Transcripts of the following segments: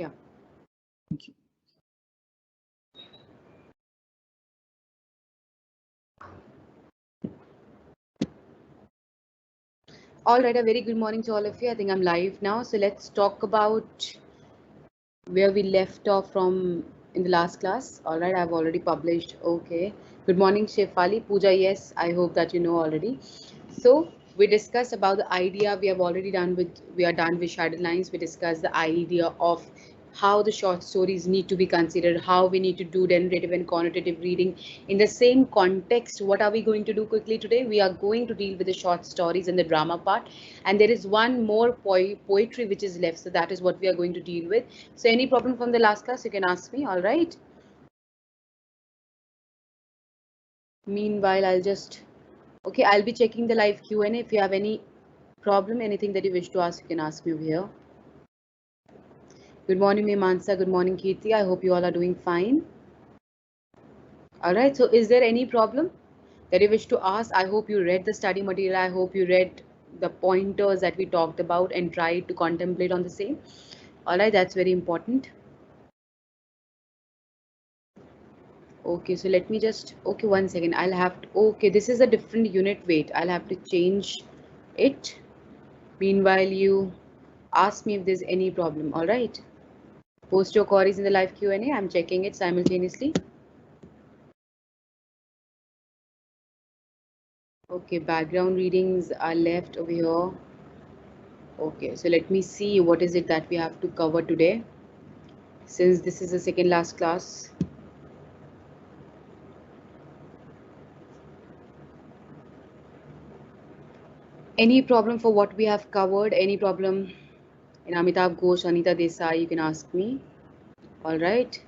Yeah. Thank you. All right, a very good morning to all of you. I think I'm live now. So let's talk about where we left off from in the last class. All right, I've already published. Okay. Good morning, Shefali. Pooja, yes, I hope that you know already. So we discussed about the idea we are done with shaded lines. We discussed the idea of how the short stories need to be considered, how we need to do narrative and connotative reading in the same context. What are we going to do quickly today? We are going to deal with the short stories and the drama part, and there is one more poetry which is left, so that is what we are going to deal with. So any problem from the last class, you can ask me. All right, meanwhile I'll just, okay, I'll be checking the live Q&A. If you have any problem, anything that you wish to ask, you can ask me over here. Good morning, Mimansa. Good morning, Kirti. I hope you all are doing fine. All right. So, is there any problem that you wish to ask? I hope you read the study material. I hope you read the pointers that we talked about and tried to contemplate on the same. All right. That's very important. Okay. So, let me just, okay, one second. I'll have to, okay, this is a different unit. Wait, I'll have to change it. Meanwhile, you ask me if there's any problem. All right. Post your queries in the live Q&A. I'm checking it simultaneously. Okay, background readings are left over here. Okay, so let me see what is it that we have to cover today. Since this is the second last class. Any problem for what we have covered? Any problem in Amitabh Ghosh, Anita Desai, you can ask me. All right.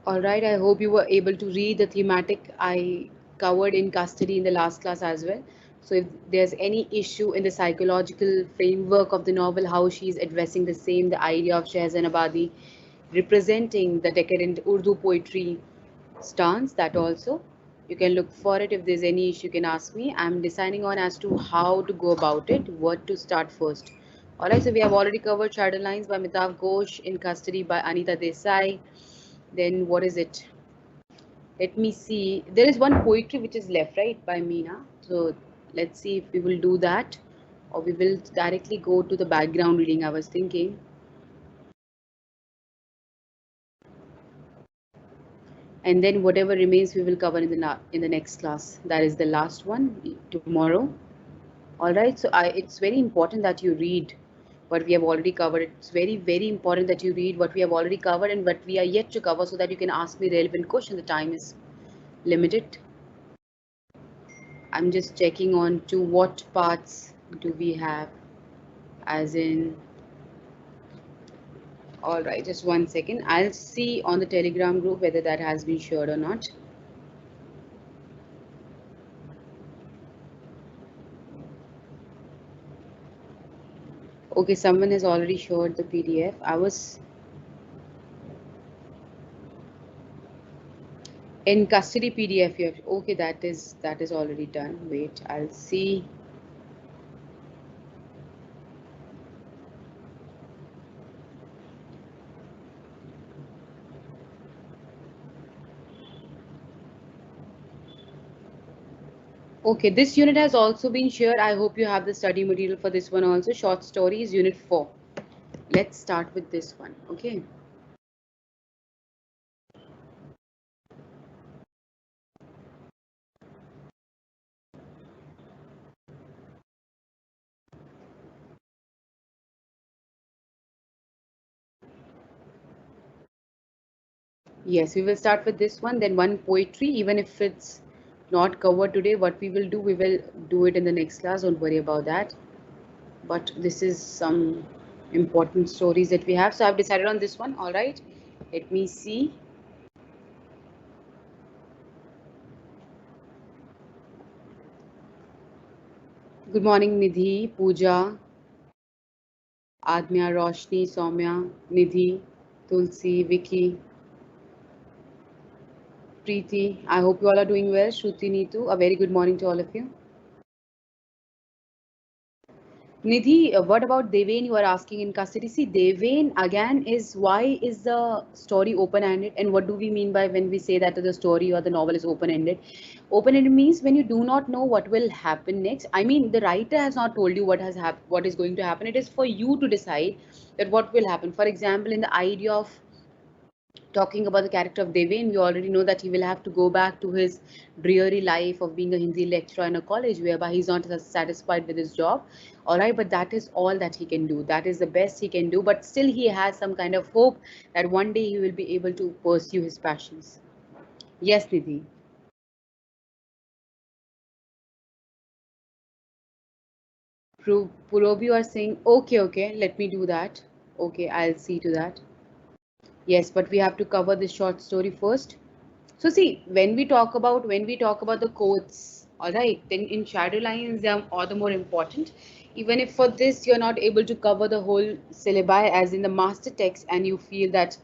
All right, I hope you were able to read the thematic I covered in custody in the last class as well. So if there's any issue in the psychological framework of the novel, how she's addressing the same, the idea of Shehzan Abadi representing the decadent Urdu poetry stance, that also you can look for it. If there's any issue, you can ask me. I'm deciding on as to how to go about it, what to start first. All right, so we have already covered Shadow Lines by Mitav Ghosh, In Custody by Anita Desai. Then what is it? Let me see. There is one poetry which is left, right, by Meena. So let's see if we will do that or we will directly go to the background reading. I was thinking. And then whatever remains we will cover in the next class. That is the last one tomorrow. All right. So it's very important that you read what we have already covered. It's very important that you read what we have already covered and what we are yet to cover so that you can ask me relevant question. The time is limited. I'm just checking on to what parts do we have, as in, all right, just one second. I'll see on the Telegram group whether that has been shared or not. Okay, someone has already shared the PDF. I was in custody PDF. You have, okay, that is already done. Wait, I'll see. Okay, this unit has also been shared. I hope you have the study material for this one also. Short stories, unit 4. Let's start with this one. Okay. Yes, we will start with this one, then one poetry, even if it's not covered today. What we will do, we will do it in the next class. Don't worry about that. But this is some important stories that we have. So I've decided on this one. All right. Let me see. Good morning, Nidhi, Pooja, Admya, Roshni, Soumya, Nidhi, Tulsi, Vicky, Preeti. I hope you all are doing well. Shruti, Neetu, a very good morning to all of you. Nidhi, what about Devain? You are asking in custody. See, Devain again is why is the story open-ended, and what do we mean by when we say that the story or the novel is open-ended? Open-ended means when you do not know what will happen next. I mean, the writer has not told you what is going to happen. It is for you to decide that what will happen. For example, in the idea of talking about the character of Devin, we already know that he will have to go back to his dreary life of being a Hindi lecturer in a college whereby he's not satisfied with his job. All right, but that is all that he can do. That is the best he can do. But still, he has some kind of hope that one day he will be able to pursue his passions. Yes, Nidhi. Purobi, you are saying, okay, okay, let me do that. Okay, I'll see to that. Yes, but we have to cover this short story first. So see, when we talk about the quotes, all right, then in shadow lines they are all the more important. Even if for this you're not able to cover the whole syllabi as in the master text, and you feel that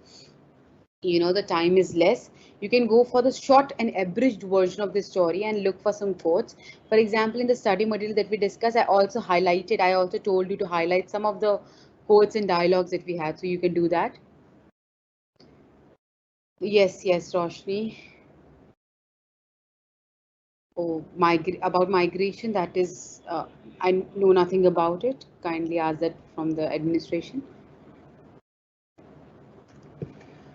the time is less, you can go for the short and abridged version of the story and look for some quotes. For example, in the study material that we discussed, I also told you to highlight some of the quotes and dialogues that we had, so you can do that. Yes, yes, Roshni. Oh, about migration, that is, I know nothing about it. Kindly ask that from the administration.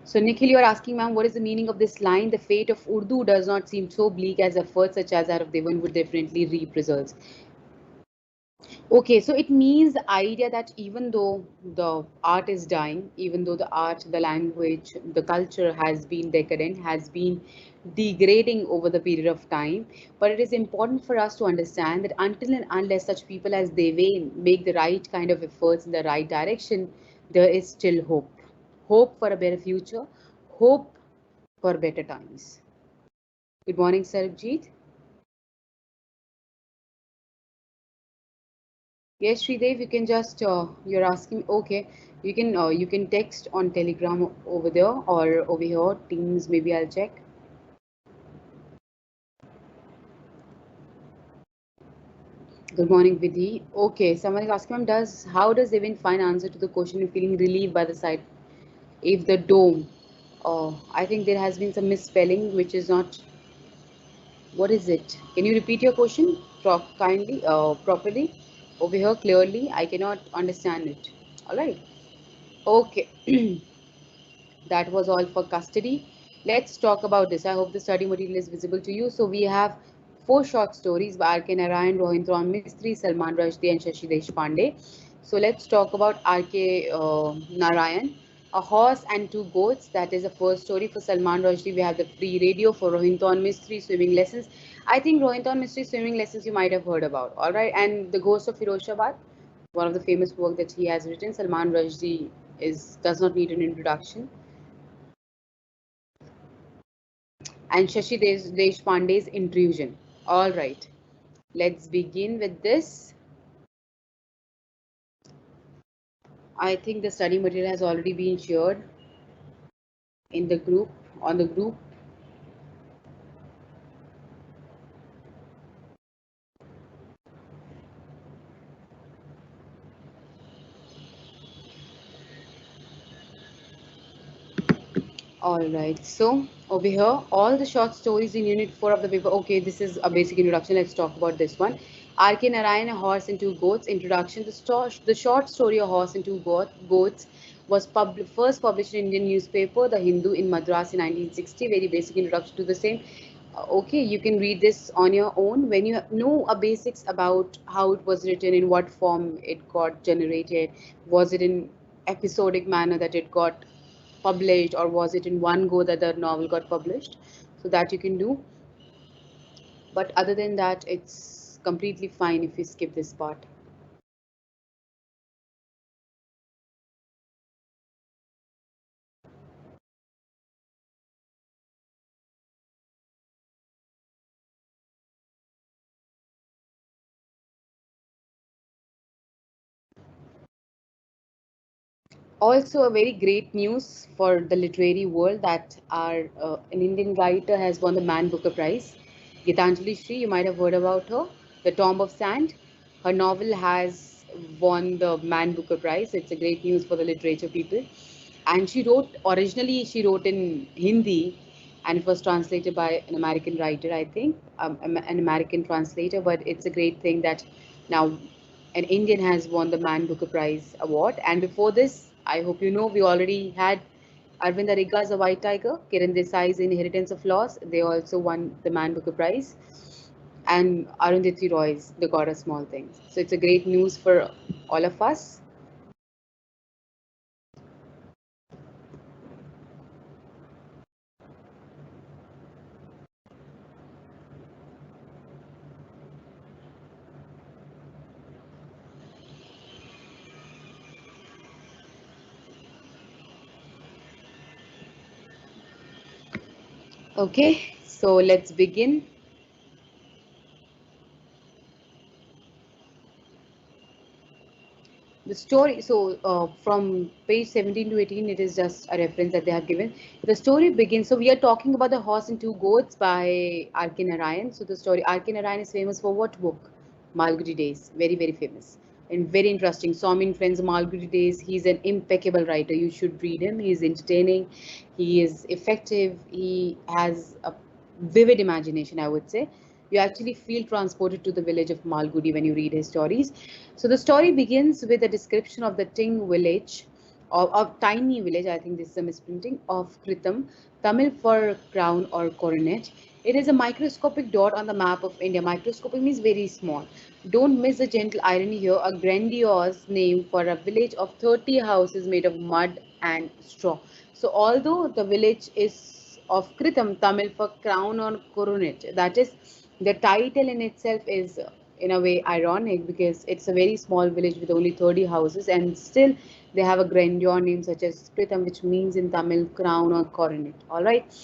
So, Nikhil, you're asking, ma'am, what is the meaning of this line? The fate of Urdu does not seem so bleak as efforts such as that of Devan would definitely reap results. Okay, so it means the idea that even though the art is dying, even though the art, the language, the culture has been decadent, has been degrading over the period of time, but it is important for us to understand that until and unless such people as Devain make the right kind of efforts in the right direction, there is still hope. Hope for a better future, hope for better times. Good morning, Sarabjeet. Yes, Sridev, you can just you're asking. Okay, you can text on Telegram over there or over here. Teams, maybe I'll check. Good morning, Vidhi. Okay, someone is asking, does how does Devin find answer to the question of feeling relieved by the side if the dome? I think there has been some misspelling, which is not. What is it? Can you repeat your question kindly, properly? Over here, clearly, I cannot understand it. All right. Okay. That was all for custody. Let's talk about this. I hope the study material is visible to you. So we have four short stories by R.K. Narayan, Rohindran Mistry, Salman Rushdie, and Shashi Deshpande. So let's talk about R.K. Narayan. A Horse and Two Goats. That is the first story for Salman Rushdie. We have the free radio for Rohindran Mistry, swimming lessons. I think Rohindran Mistry swimming lessons you might have heard about. All right, and the Ghost of Firozabad, one of the famous work that he has written. Salman Rushdie is does not need an introduction. And Shashi Deshpande's intrusion. All right, let's begin with this. I think the study material has already been shared in the group, on the group. All right, so over here, all the short stories in Unit 4 of the paper. Okay, this is a basic introduction. Let's talk about this one. R.K. Narayan, A Horse and Two Goats. Introduction. The short story, A Horse and Two Goats, was first published in Indian newspaper, The Hindu, in Madras in 1960. Very basic introduction to the same. Okay, you can read this on your own. When you know a basics about how it was written, in what form it got generated, was it in episodic manner that it got published, or was it in one go that the novel got published. So that you can do. But other than that, it's completely fine if you skip this part. Also, a very great news for the literary world that our an Indian writer has won the Man Booker Prize. Gitanjali Shri, you might have heard about her. The Tomb of Sand. Her novel has won the Man Booker Prize. It's a great news for the literature people. And she wrote in Hindi, and it was translated by an American writer, I think, an American translator. But it's a great thing that now an Indian has won the Man Booker Prize award. And before this, I hope you know, we already had Arvind Ariga's A White Tiger, Kiran Desai's Inheritance of Loss. They also won the Man Booker Prize. And Arundhati Roy's The God of Small Things. So it's a great news for all of us. Okay, so let's begin. The story, so from page 17 to 18, it is just a reference that they have given. The story begins. So we are talking about The Horse and Two Goats by R.K. Narayan. So the story, R.K. Narayan is famous for what book? Malgudi Days. Very, very famous and very interesting. Swami and Friends of Malgudi Days. He's an impeccable writer. You should read him. He's entertaining. He is effective. He has a vivid imagination, I would say. You actually feel transported to the village of Malgudi when you read his stories. So the story begins with a description of the Ting village, of tiny village, I think this is a misprinting, of Kritam, Tamil for crown or coronet. It is a microscopic dot on the map of India. Microscopic means very small. Don't miss the gentle irony here, a grandiose name for a village of 30 houses made of mud and straw. So although the village is of Kritam, Tamil for crown or coronet, that is, the title in itself is in a way ironic because it's a very small village with only 30 houses, and still they have a grandeur name such as Kritam, which means in Tamil crown or coronet. All right.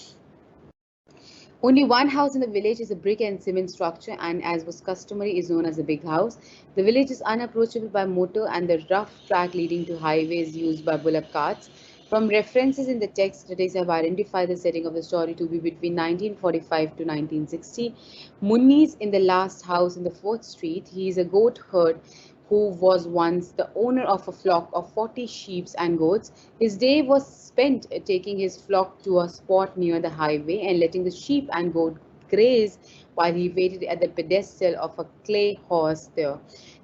Only one house in the village is a brick and cement structure, and as was customary, is known as the big house. The village is unapproachable by motor, and the rough track leading to highways used by bullock carts. From references in the text, critics have identified the setting of the story to be between 1945 to 1960. Munni in the last house in the 4th Street. He is a goat herd who was once the owner of a flock of 40 sheep and goats. His day was spent taking his flock to a spot near the highway and letting the sheep and goat graze while he waited at the pedestal of a clay horse there.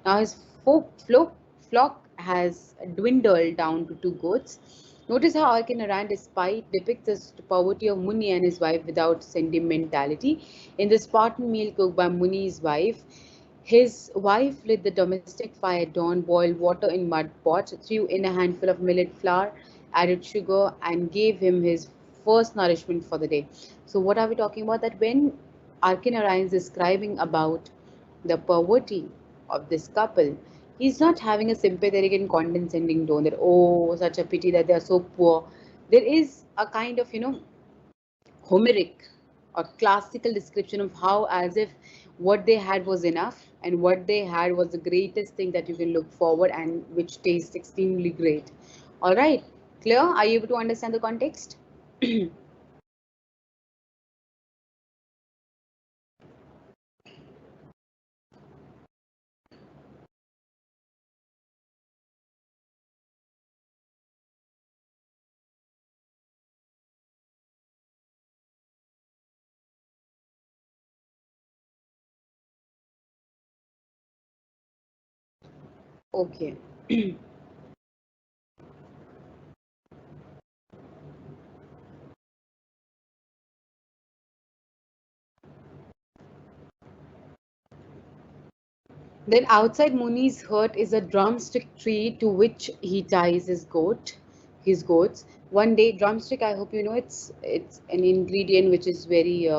Now his flock has dwindled down to two goats. Notice how Alkin despite depicts the poverty of Muni and his wife without sentimentality. In the Spartan meal cooked by Muni's wife, his wife lit the domestic fire at dawn, boiled water in mud pot, threw in a handful of millet flour, added sugar, and gave him his first nourishment for the day. So, what are we talking about? That when Arkin is describing about the poverty of this couple, he's not having a sympathetic and condescending tone that, oh, such a pity that they are so poor. There is a kind of, Homeric or classical description of how, as if what they had was enough and what they had was the greatest thing that you can look forward and which tastes extremely great. All right, clear? Are you able to understand the context? Okay. Then outside Muni's hut is a drumstick tree to which he ties his goat. his goats. One day, drumstick, I hope you know, it's an ingredient which is very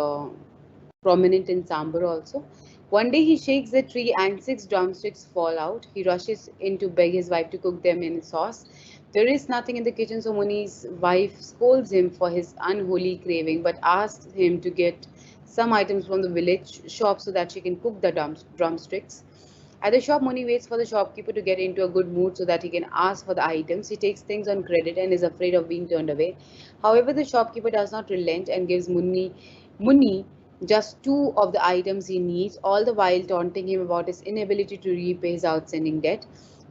prominent in sambar also. One day he shakes the tree and six drumsticks fall out. He rushes in to beg his wife to cook them in sauce. There is nothing in the kitchen, so Muni's wife scolds him for his unholy craving, but asks him to get some items from the village shop so that she can cook the drumsticks. At the shop, Muni waits for the shopkeeper to get into a good mood so that he can ask for the items. He takes things on credit and is afraid of being turned away. However, the shopkeeper does not relent and gives Muni just two of the items he needs, all the while taunting him about his inability to repay his outstanding debt.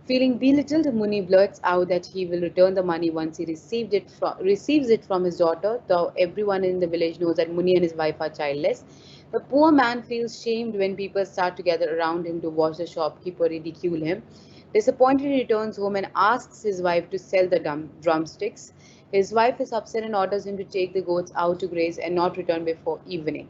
Feeling belittled, Muni blurts out that he will return the money once he receives it from his daughter, though everyone in the village knows that Muni and his wife are childless. The poor man feels shamed when people start to gather around him to watch the shopkeeper ridicule him. Disappointed, he returns home and asks his wife to sell the drumsticks. His wife is upset and orders him to take the goats out to graze and not return before evening.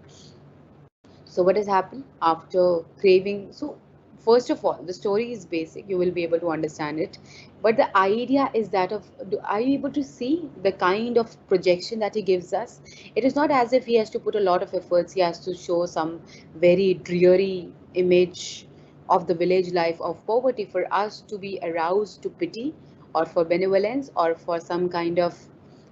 So what has happened after craving? So first of all, the story is basic. You will be able to understand it. But the idea is that of, are you able to see the kind of projection that he gives us? It is not as if he has to put a lot of efforts. He has to show some very dreary image of the village life of poverty for us to be aroused to pity or for benevolence or for some kind of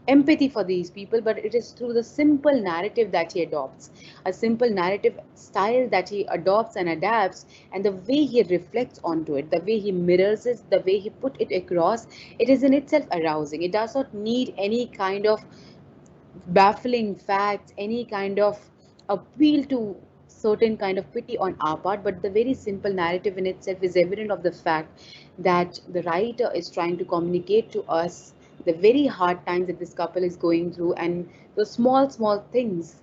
empathy for these people, but it is through the simple narrative that he adopts, a simple narrative style that he adopts and adapts, and the way he reflects onto it, the way he mirrors it, the way he put it across, it is in itself arousing. It does not need any kind of baffling facts, any kind of appeal to certain kind of pity on our part, but the very simple narrative in itself is evident of the fact that the writer is trying to communicate to us the very hard times that this couple is going through and the small things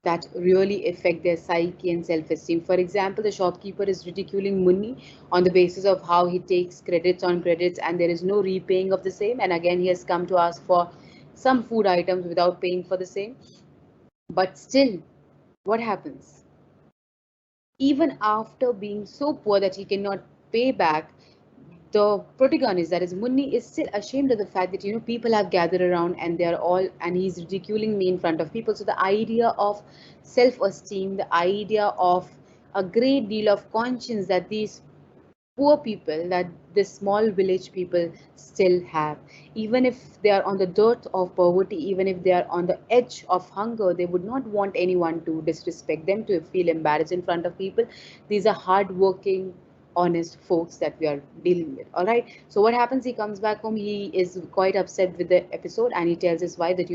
that really affect their psyche and self-esteem. For example, the shopkeeper is ridiculing Munni on the basis of how he takes credits on credits and there is no repaying of the same. And again, he has come to ask for some food items without paying for the same. But still, what happens? Even after being so poor that he cannot pay back, the protagonist, that is Munni, is still ashamed of the fact that people have gathered around and they're all and he's ridiculing me in front of people. So the idea of self-esteem, the idea of a great deal of conscience that these poor people, that this small village people still have, even if they are on the dirt of poverty, even if they are on the edge of hunger, they would not want anyone to disrespect them, to feel embarrassed in front of people. These are hardworking, honest folks that we are dealing with. All right, so what happens, he comes back home, he is quite upset with the episode and he tells his wife that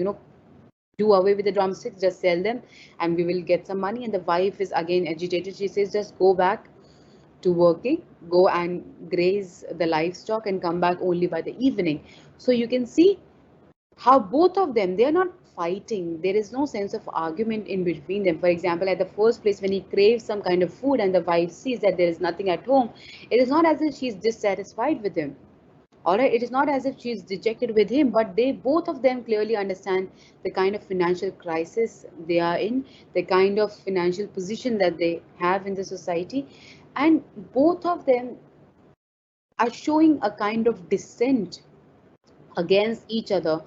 do away with the drumsticks, just sell them and we will get some money. And the wife is again agitated. She says, just go back to working, go and graze the livestock and come back only by the evening. So you can see how both of them, they are not fighting. There is no sense of argument in between them. For example, at the first place, when he craves some kind of food and the wife sees that there is nothing at home, it is not as if she's dissatisfied with him. All right, it is not as if she's dejected with him, but they both of them clearly understand the kind of financial crisis they are in, the kind of financial position that they have in the society, and both of them are showing a kind of dissent against each other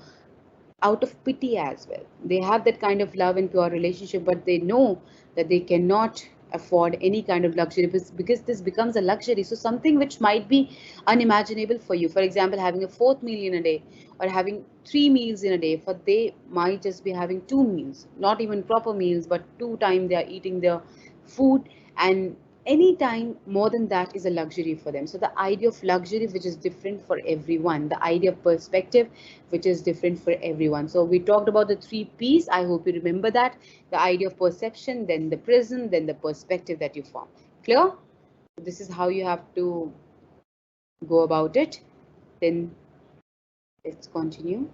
out of pity as well. They have that kind of love and pure relationship, but they know that they cannot afford any kind of luxury because this becomes a luxury. So something which might be unimaginable for you, for example, having a fourth meal in a day or having three meals in a day, for they might just be having two meals, not even proper meals, but two times they are eating their food, and any time more than that is a luxury for them. So the idea of luxury, which is different for everyone, the idea of perspective, which is different for everyone. So we talked about the three P's. I hope you remember that: the idea of perception, then the prism, then the perspective that you form. Clear? This is how you have to go about it. Then let's continue.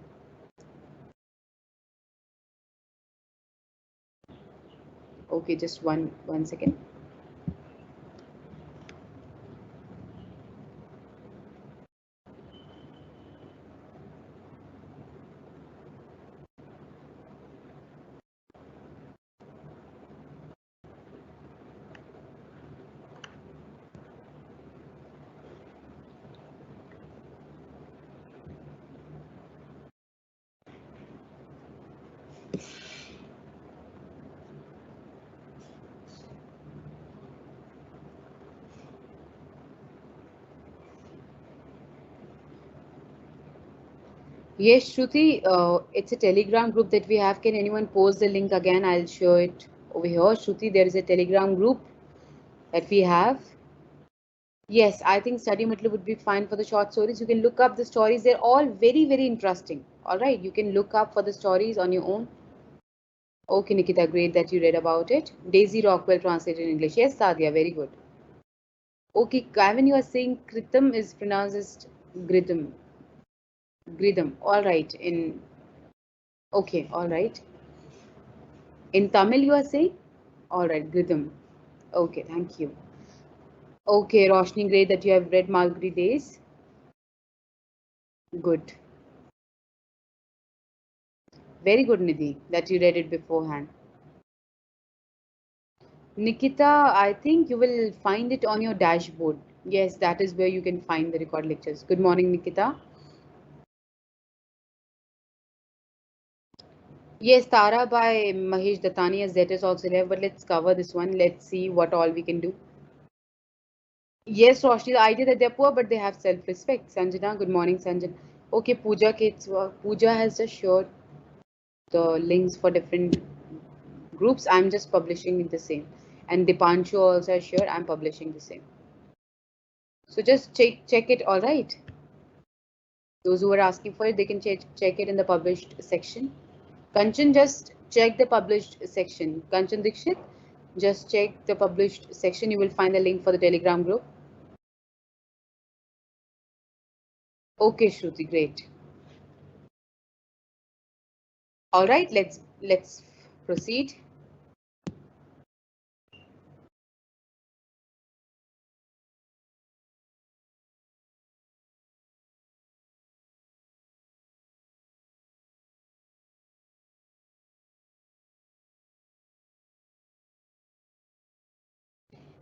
Okay, just one second. Yes, Shruti, it's a Telegram group that we have. Can anyone post the link again? I'll show it over here. Shruti, there is a Telegram group that we have. Yes, I think Study Matlab would be fine for the short stories. You can look up the stories. They're all very, very interesting. All right, you can look up for the stories on your own. Okay, Nikita, great that you read about it. Daisy Rockwell translated in English. Yes, Sadia, very good. Okay, Kevin, you are saying Kritam is pronounced as Gridam. Gridam. All right. Okay, all right. In Tamil, you are saying? All right, Gridam. Okay, thank you. Okay, Roshni, great that you have read Malgudi Days. Good. Very good, Nidhi, that you read it beforehand. Nikita, I think you will find it on your dashboard. Yes, that is where you can find the record lectures. Good morning, Nikita. Yes, Tara by Mahesh Dattani, as that is also there, but let's cover this one. Let's see what all we can do. Yes, Roshni, the idea that they're poor, but they have self-respect. Sanjana, good morning, Sanjana. Okay, Pooja Kate's work. Pooja has just shared the links for different groups. I'm just publishing the same. And Dipanshu also has shared, I'm publishing the same. So just check it, all right. Those who are asking for it, they can check it in the published section. Kanchan, just check the published section. Kanchan Dikshit, just check the published section. You will find the link for the Telegram group. Okay, Shruti, great. All right, let's proceed.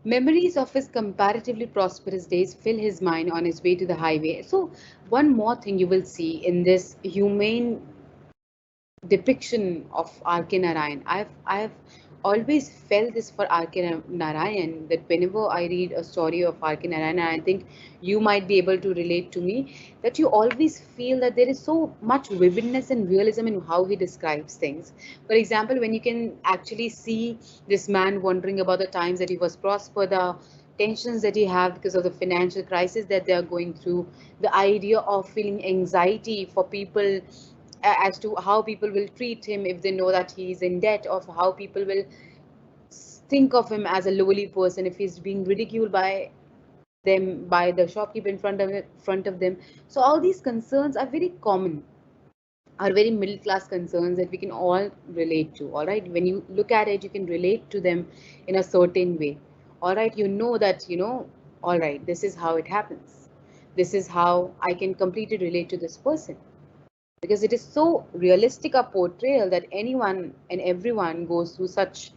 Memories of his comparatively prosperous days fill his mind on his way to the highway. So, one more thing you will see in this humane depiction of R.K. Narayan. I've always felt this for R.K. Narayan, that whenever I read a story of R.K. Narayan, and I think you might be able to relate to me, that you always feel that there is so much vividness and realism in how he describes things. For example, when you can actually see this man wondering about the times that he was prosper, the tensions that he have because of the financial crisis that they are going through, the idea of feeling anxiety for people as to how people will treat him if they know that he is in debt, or how people will think of him as a lowly person if he's being ridiculed by them, by the shopkeeper in front of them. So all these concerns are very common, are very middle class concerns that we can all relate to. All right, when you look at it, you can relate to them in a certain way. All right, you know that, all right, this is how it happens, this is how I can completely relate to this person, because it is so realistic a portrayal that anyone and everyone goes through such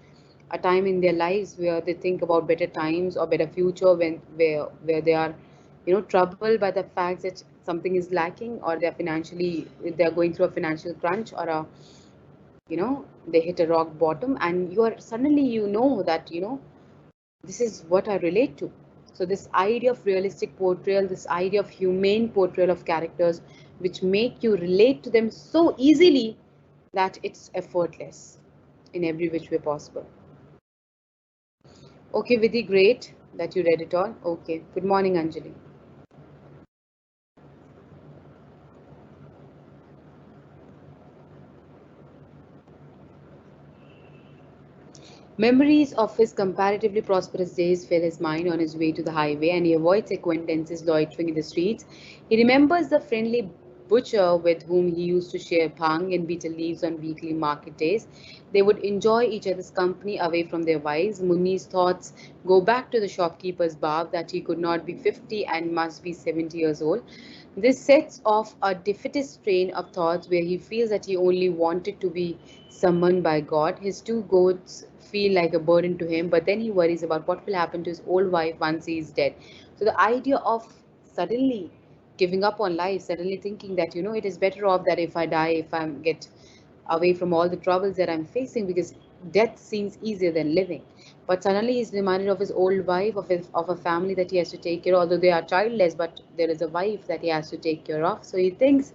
a time in their lives where they think about better times or better future, when where they are troubled by the fact that something is lacking, or they're going through a financial crunch, or a they hit a rock bottom, and you are suddenly that this is what I relate to. So this idea of realistic portrayal, this idea of humane portrayal of characters, which make you relate to them so easily that it's effortless in every which way possible. Okay, Vidhi, great that you read it all. Okay, good morning, Anjali. Memories of his comparatively prosperous days fill his mind on his way to the highway, and he avoids acquaintances loitering in the streets. He remembers the friendly butcher with whom he used to share bhang and betel leaves on weekly market days. They would enjoy each other's company away from their wives. Munni's thoughts go back to the shopkeeper's barb that he could not be 50 and must be 70 years old. This sets off a defeatist train of thoughts where he feels that he only wanted to be summoned by God. His two goats feel like a burden to him, but then he worries about what will happen to his old wife once he is dead. So the idea of suddenly giving up on life, suddenly thinking that it is better off that if I die, if I get away from all the troubles that I'm facing, because death seems easier than living. But suddenly he's reminded of his old wife, of a family that he has to take care of, although they are childless, but there is a wife that he has to take care of. So he thinks,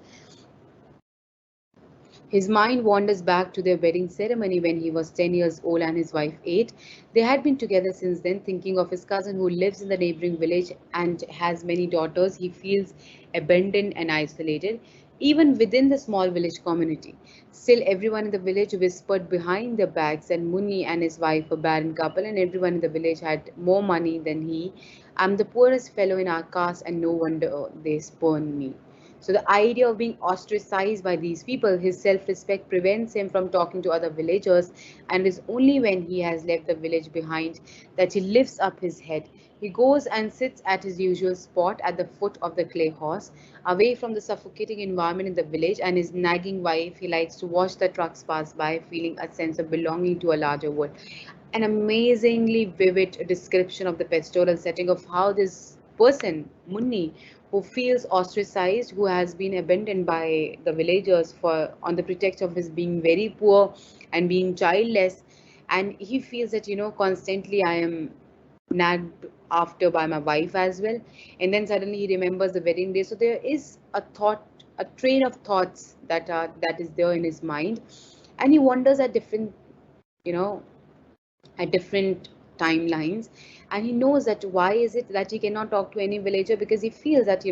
his mind wanders back to their wedding ceremony when he was 10 years old and his wife 8. They had been together since then, thinking of his cousin who lives in the neighboring village and has many daughters. He feels abandoned and isolated, even within the small village community. Still, everyone in the village whispered behind their backs that Munni and his wife were barren couple, and everyone in the village had more money than he. I'm the poorest fellow in our caste, and no wonder they spurn me. So the idea of being ostracized by these people, his self-respect prevents him from talking to other villagers, and it is only when he has left the village behind that he lifts up his head. He goes and sits at his usual spot at the foot of the clay horse, away from the suffocating environment in the village and his nagging wife. He likes to watch the trucks pass by, feeling a sense of belonging to a larger world. An amazingly vivid description of the pastoral setting of how this person, Munni, who feels ostracized, who has been abandoned by the villagers for on the pretext of his being very poor and being childless, and he feels that constantly I am nagged after by my wife as well, and then suddenly he remembers the wedding day. So there is a thought, a train of thoughts that is there in his mind, and he wonders at different you know at different timelines, and he knows that why is it that he cannot talk to any villager, because he feels that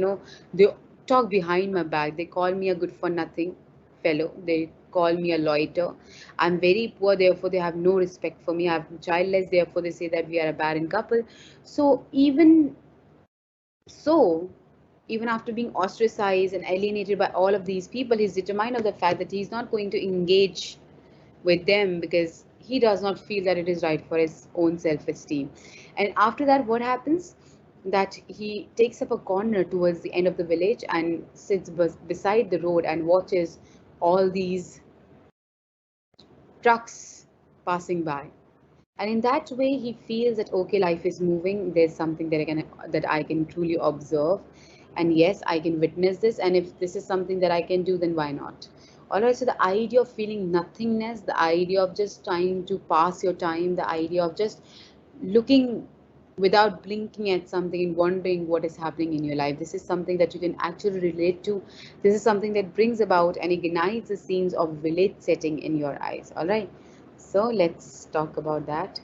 they talk behind my back, they call me a good for nothing fellow, they call me a loiter, I'm very poor, therefore they have no respect for me, I'm childless, therefore they say that we are a barren couple. So even after being ostracized and alienated by all of these people, he's determined of the fact that he's not going to engage with them, because he does not feel that it is right for his own self-esteem. And after that, what happens? That he takes up a corner towards the end of the village and sits beside the road and watches all these trucks passing by. And in that way, he feels that okay, life is moving. There's something that I can truly observe, and yes, I can witness this. And if this is something that I can do, then why not? All right. So the idea of feeling nothingness, the idea of just trying to pass your time, the idea of just looking without blinking at something and wondering what is happening in your life. This is something that you can actually relate to. This is something that brings about and ignites the scenes of village setting in your eyes. All right. So let's talk about that.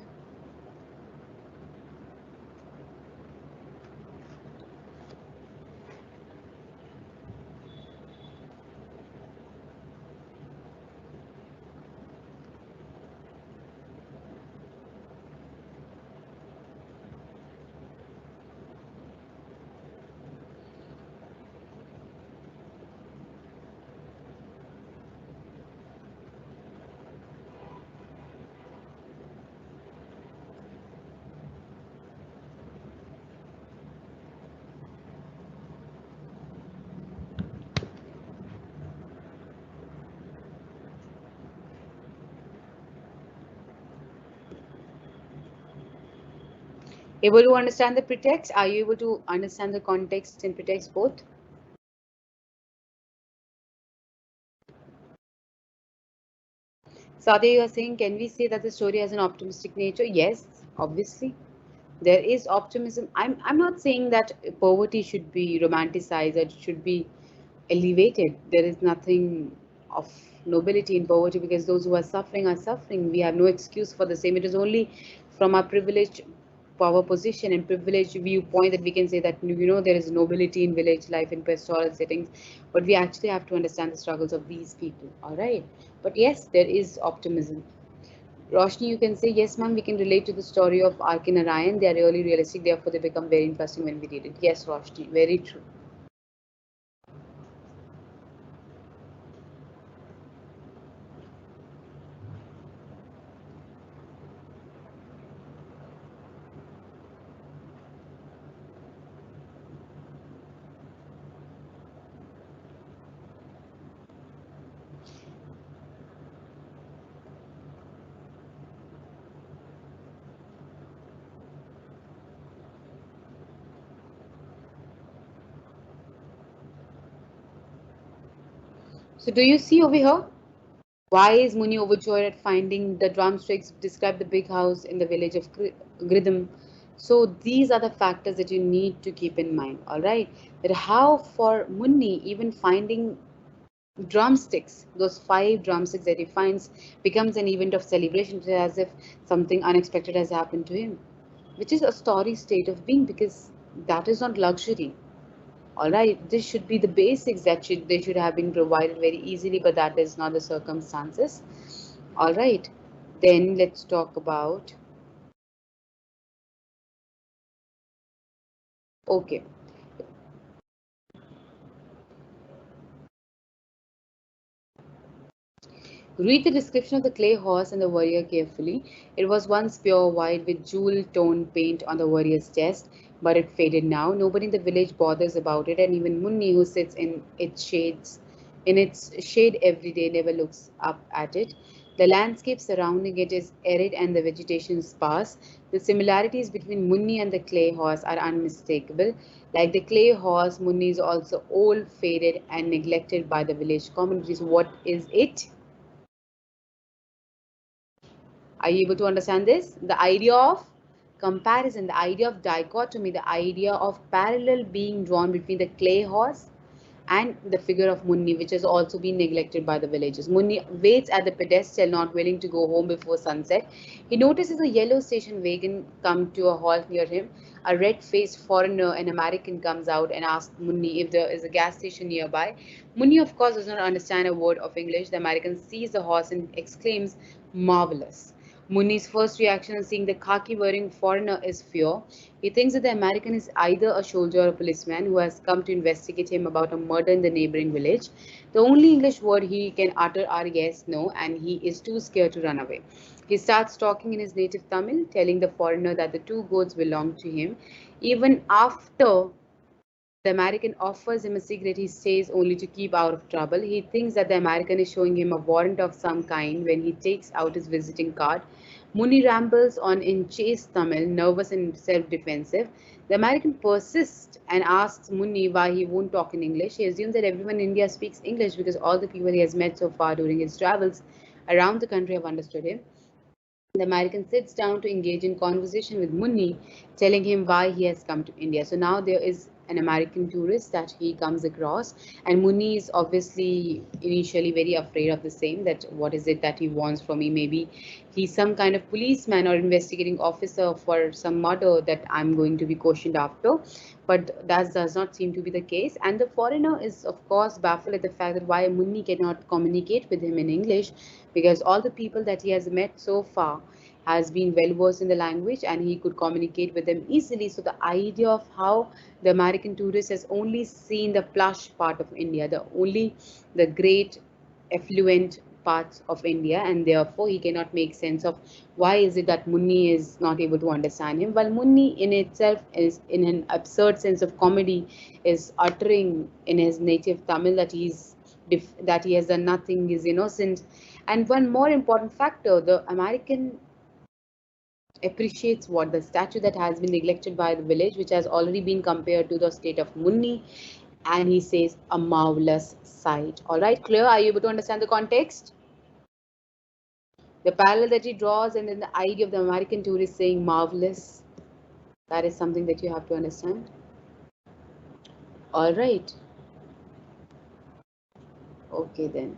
Able to understand the pretext? Are you able to understand the context and pretext both? Sadia, you are saying, can we say that the story has an optimistic nature? Yes, obviously. There is optimism. I'm not saying that poverty should be romanticized, that it should be elevated. There is nothing of nobility in poverty, because those who are suffering are suffering. We have no excuse for the same. It is only from our privileged power position and privileged viewpoint that we can say that there is nobility in village life in pastoral settings, but we actually have to understand the struggles of these people. All right, but yes, there is optimism. Roshni, you can say, yes, ma'am, we can relate to the story of Ark and Narayan. They are really realistic, therefore they become very interesting when we read it. Yes, Roshni, very true. So do you see over here? Why is Muni overjoyed at finding the drumsticks? Describe the big house in the village of Gridham. So these are the factors that you need to keep in mind. All right, that how for Muni even finding drumsticks, those five drumsticks that he finds, becomes an event of celebration, as if something unexpected has happened to him, which is a story state of being, because that is not luxury. All right, this should be the basics that they should have been provided very easily, but that is not the circumstances. All right, then let's talk about, okay. Read the description of the clay horse and the warrior carefully. It was once pure white with jewel toned paint on the warrior's chest, but it faded now. Nobody in the village bothers about it, and even Munni, who sits in its shade every day, never looks up at it. The landscape surrounding it is arid and the vegetation sparse. The similarities between Munni and the clay horse are unmistakable. Like the clay horse, Munni is also old, faded, and neglected by the village communities. What is it? Are you able to understand this? The idea of comparison, the idea of dichotomy, the idea of parallel being drawn between the clay horse and the figure of Munni, which has also been neglected by the villagers. Munni waits at the pedestal, not willing to go home before sunset. He notices a yellow station wagon come to a halt near him. A red-faced foreigner, an American, comes out and asks Munni if there is a gas station nearby. Munni, of course, does not understand a word of English. The American sees the horse and exclaims, "Marvelous." Muni's first reaction on seeing the khaki wearing foreigner is fear. He thinks that the American is either a soldier or a policeman who has come to investigate him about a murder in the neighboring village. The only English word he can utter are yes, no, and he is too scared to run away. He starts talking in his native Tamil, telling the foreigner that the two goats belong to him. Even after the American offers him a cigarette, he stays only to keep out of trouble. He thinks that the American is showing him a warrant of some kind when he takes out his visiting card. Muni rambles on in chaste Tamil, nervous and self-defensive. The American persists and asks Muni why he won't talk in English. He assumes that everyone in India speaks English because all the people he has met so far during his travels around the country have understood him. The American sits down to engage in conversation with Munni, telling him why he has come to India. So now there is an American tourist that he comes across, and Munni is obviously initially very afraid of the same. That what is it that he wants from me? Maybe he's some kind of policeman or investigating officer for some murder that I'm going to be questioned after. But that does not seem to be the case. And the foreigner is, of course, baffled at the fact that why Munni cannot communicate with him in English, because all the people that he has met so far has been well versed in the language and he could communicate with them easily. So the idea of how the American tourist has only seen the plush part of India, the great affluent parts of India, and therefore he cannot make sense of why is it that Munni is not able to understand him. While Munni in itself is in an absurd sense of comedy, is uttering in his native Tamil that that he has done nothing, is innocent. And one more important factor, the American appreciates what the statue that has been neglected by the village, which has already been compared to the state of Munni, and he says a marvelous sight. All right, clear? Are you able to understand the context? The parallel that he draws, and then the idea of the American tourist saying marvelous, that is something that you have to understand. All right, okay then.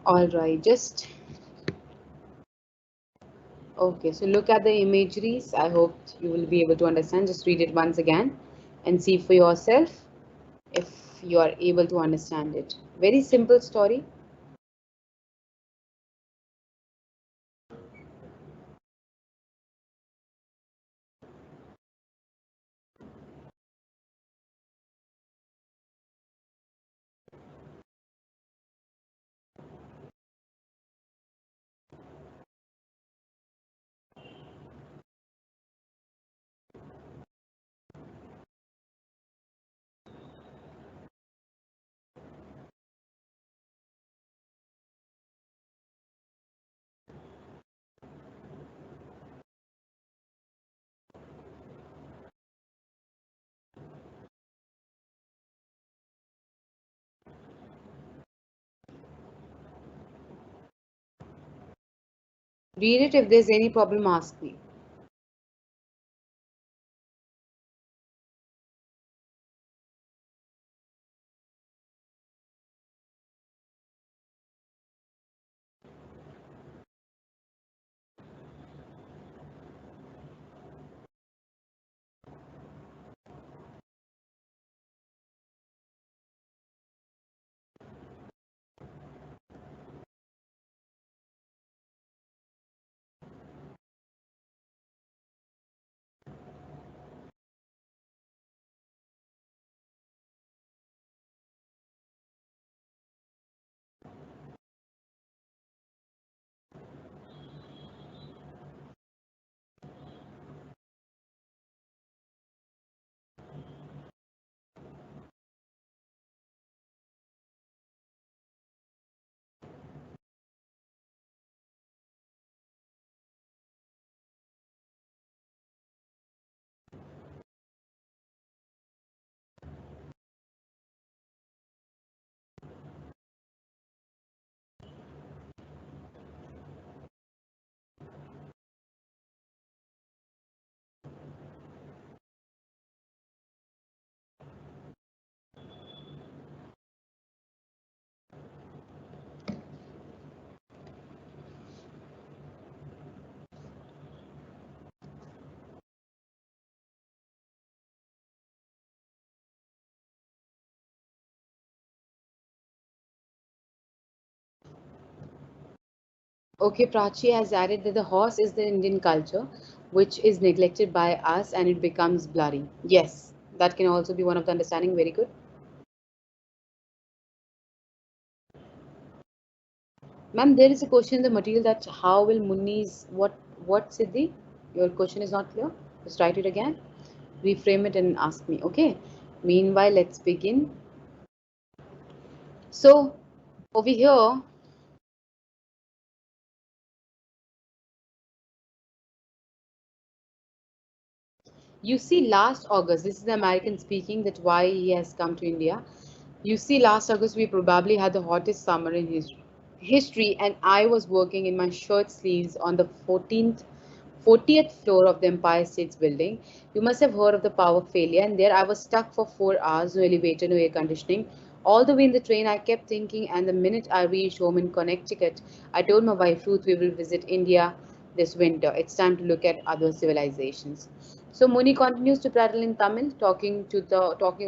All right, just okay. So look at the imageries. I hope you will be able to understand. Just read it once again and see for yourself if you are able to understand it. Very simple story. Read it. If there's any problem, ask me. Okay, Prachi has added that the horse is the Indian culture, which is neglected by us and it becomes blurry. Yes, that can also be one of the understanding. Very good. Ma'am, there is a question in the material that how will Munnis, what Siddhi? Your question is not clear. Just write it again, reframe it and ask me. Okay. Meanwhile, let's begin. So over here, you see last August, this is the American speaking that why he has come to India. You see, last August we probably had the hottest summer in history, and I was working in my shirt sleeves on the 40th floor of the Empire State's building. You must have heard of the power failure, and there I was stuck for 4 hours, no elevator, no air conditioning. All the way in the train, I kept thinking, and the minute I reached home in Connecticut, I told my wife Ruth we will visit India this winter. It's time to look at other civilizations. So Muni continues to prattle in Tamil, talking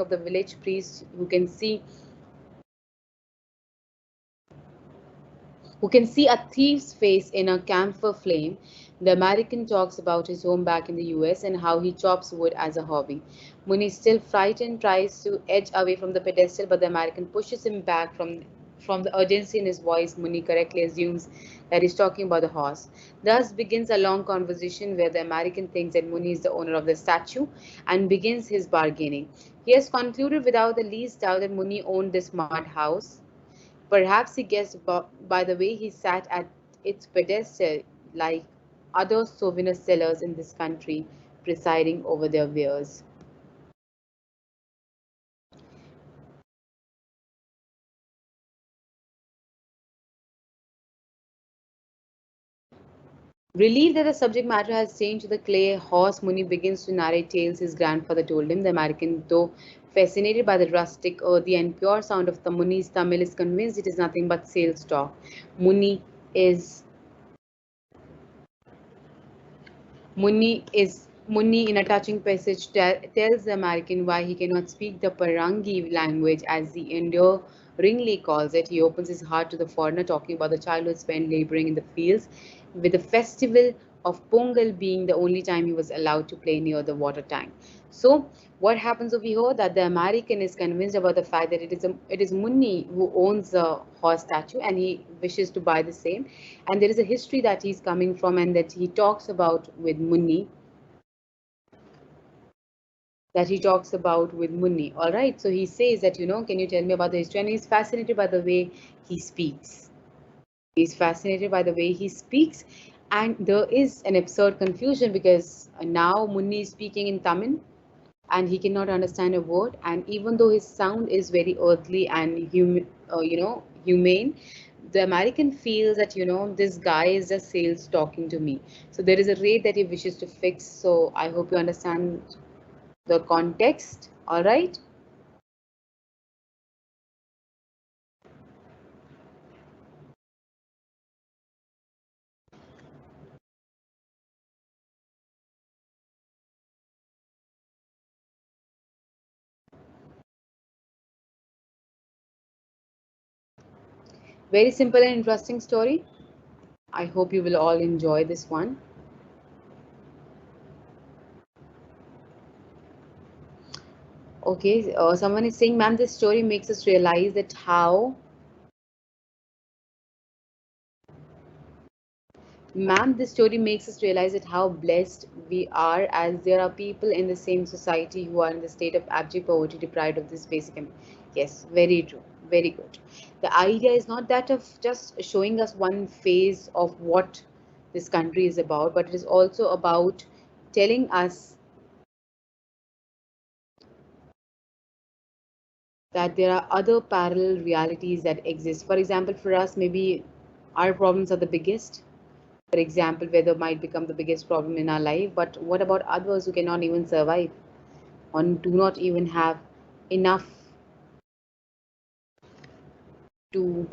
of the village priest who can see a thief's face in a camphor flame. The American talks about his home back in the US and how he chops wood as a hobby. Muni, still frightened, tries to edge away from the pedestal, but the American pushes him back from the urgency in his voice. Muni correctly assumes that he's talking about the horse. Thus begins a long conversation where the American thinks that Muni is the owner of the statue and begins his bargaining. He has concluded without the least doubt that Muni owned this mud house. Perhaps he guessed by the way he sat at its pedestal, like other souvenir sellers in this country, presiding over their wares. Relieved that the subject matter has changed to the clay horse, Muni begins to narrate tales his grandfather told him. The American, though fascinated by the rustic, earthy, and pure sound of the Muni's Tamil, is convinced it is nothing but sales talk. Muni is Munni, in a touching passage, tells the American why he cannot speak the Parangi language, as the endearingly calls it. He opens his heart to the foreigner, talking about the childhood spent laboring in the fields, with the festival of Pongal being the only time he was allowed to play near the water tank. So, what happens over here? That the American is convinced about the fact that it is Munni who owns the horse statue, and he wishes to buy the same. And there is a history that he's coming from, and that he talks about with Munni, All right. So he says that, can you tell me about the history? And he's fascinated by the way he speaks. He's fascinated by the way he speaks. And there is an absurd confusion because now Munni is speaking in Tamil and he cannot understand a word. And even though his sound is very earthly and humane, the American feels that, this guy is just sales talking to me. So there is a rate that he wishes to fix. So I hope you understand the context. All right. Very simple and interesting story. I hope you will all enjoy this one. Okay, someone is saying, ma'am, this story makes us realize that how Ma'am, this story makes us realize that how blessed we are, as there are people in the same society who are in the state of abject poverty, deprived of this basic. Yes, very true, very good. The idea is not that of just showing us one phase of what this country is about, but it is also about telling us that there are other parallel realities that exist. For example, for us, maybe our problems are the biggest. For example, weather might become the biggest problem in our life, but what about others who cannot even survive or do not even have enough to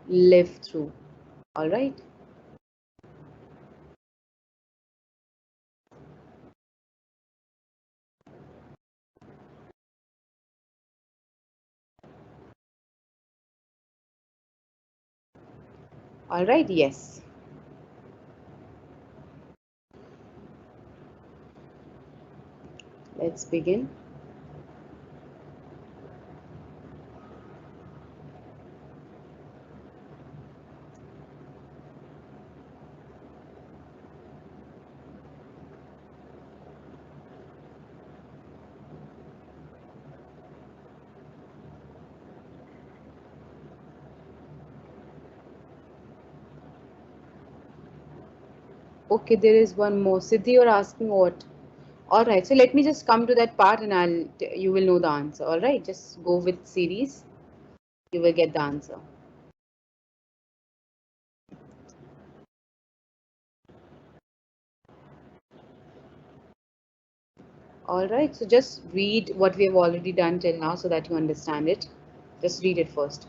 live through? All right. All right. Yes. Let's begin. Okay, there is one more. Siddhi, you're asking what? All right. So let me just come to that part, and you will know the answer. All right. Just go with series. You will get the answer. All right. So just read what we have already done till now, so that you understand it. Just read it first.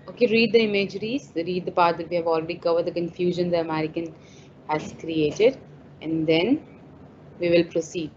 Okay, read the imageries, read the part that we have already covered, the confusion the American has created, and then we will proceed.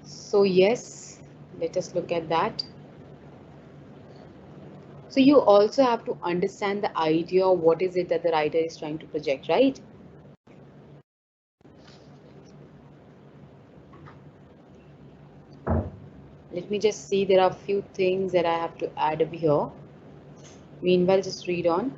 So, yes, let us look at that. So, you also have to understand the idea of what is it that the writer is trying to project, right? Let me just see, there are a few things that I have to add over here. Meanwhile, just read on.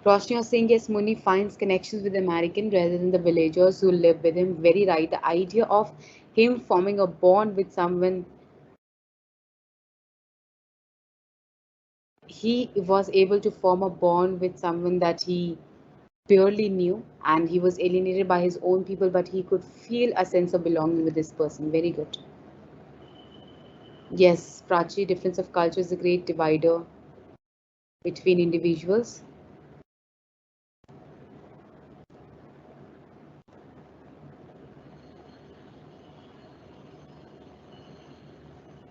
Roshni was saying, yes, Muni finds connections with the American rather than the villagers who live with him. Very right. The idea of him forming a bond with someone, he was able to form a bond with someone that he barely knew, and he was alienated by his own people, but he could feel a sense of belonging with this person. Very good. Yes, Prachi, difference of culture is a great divider between individuals.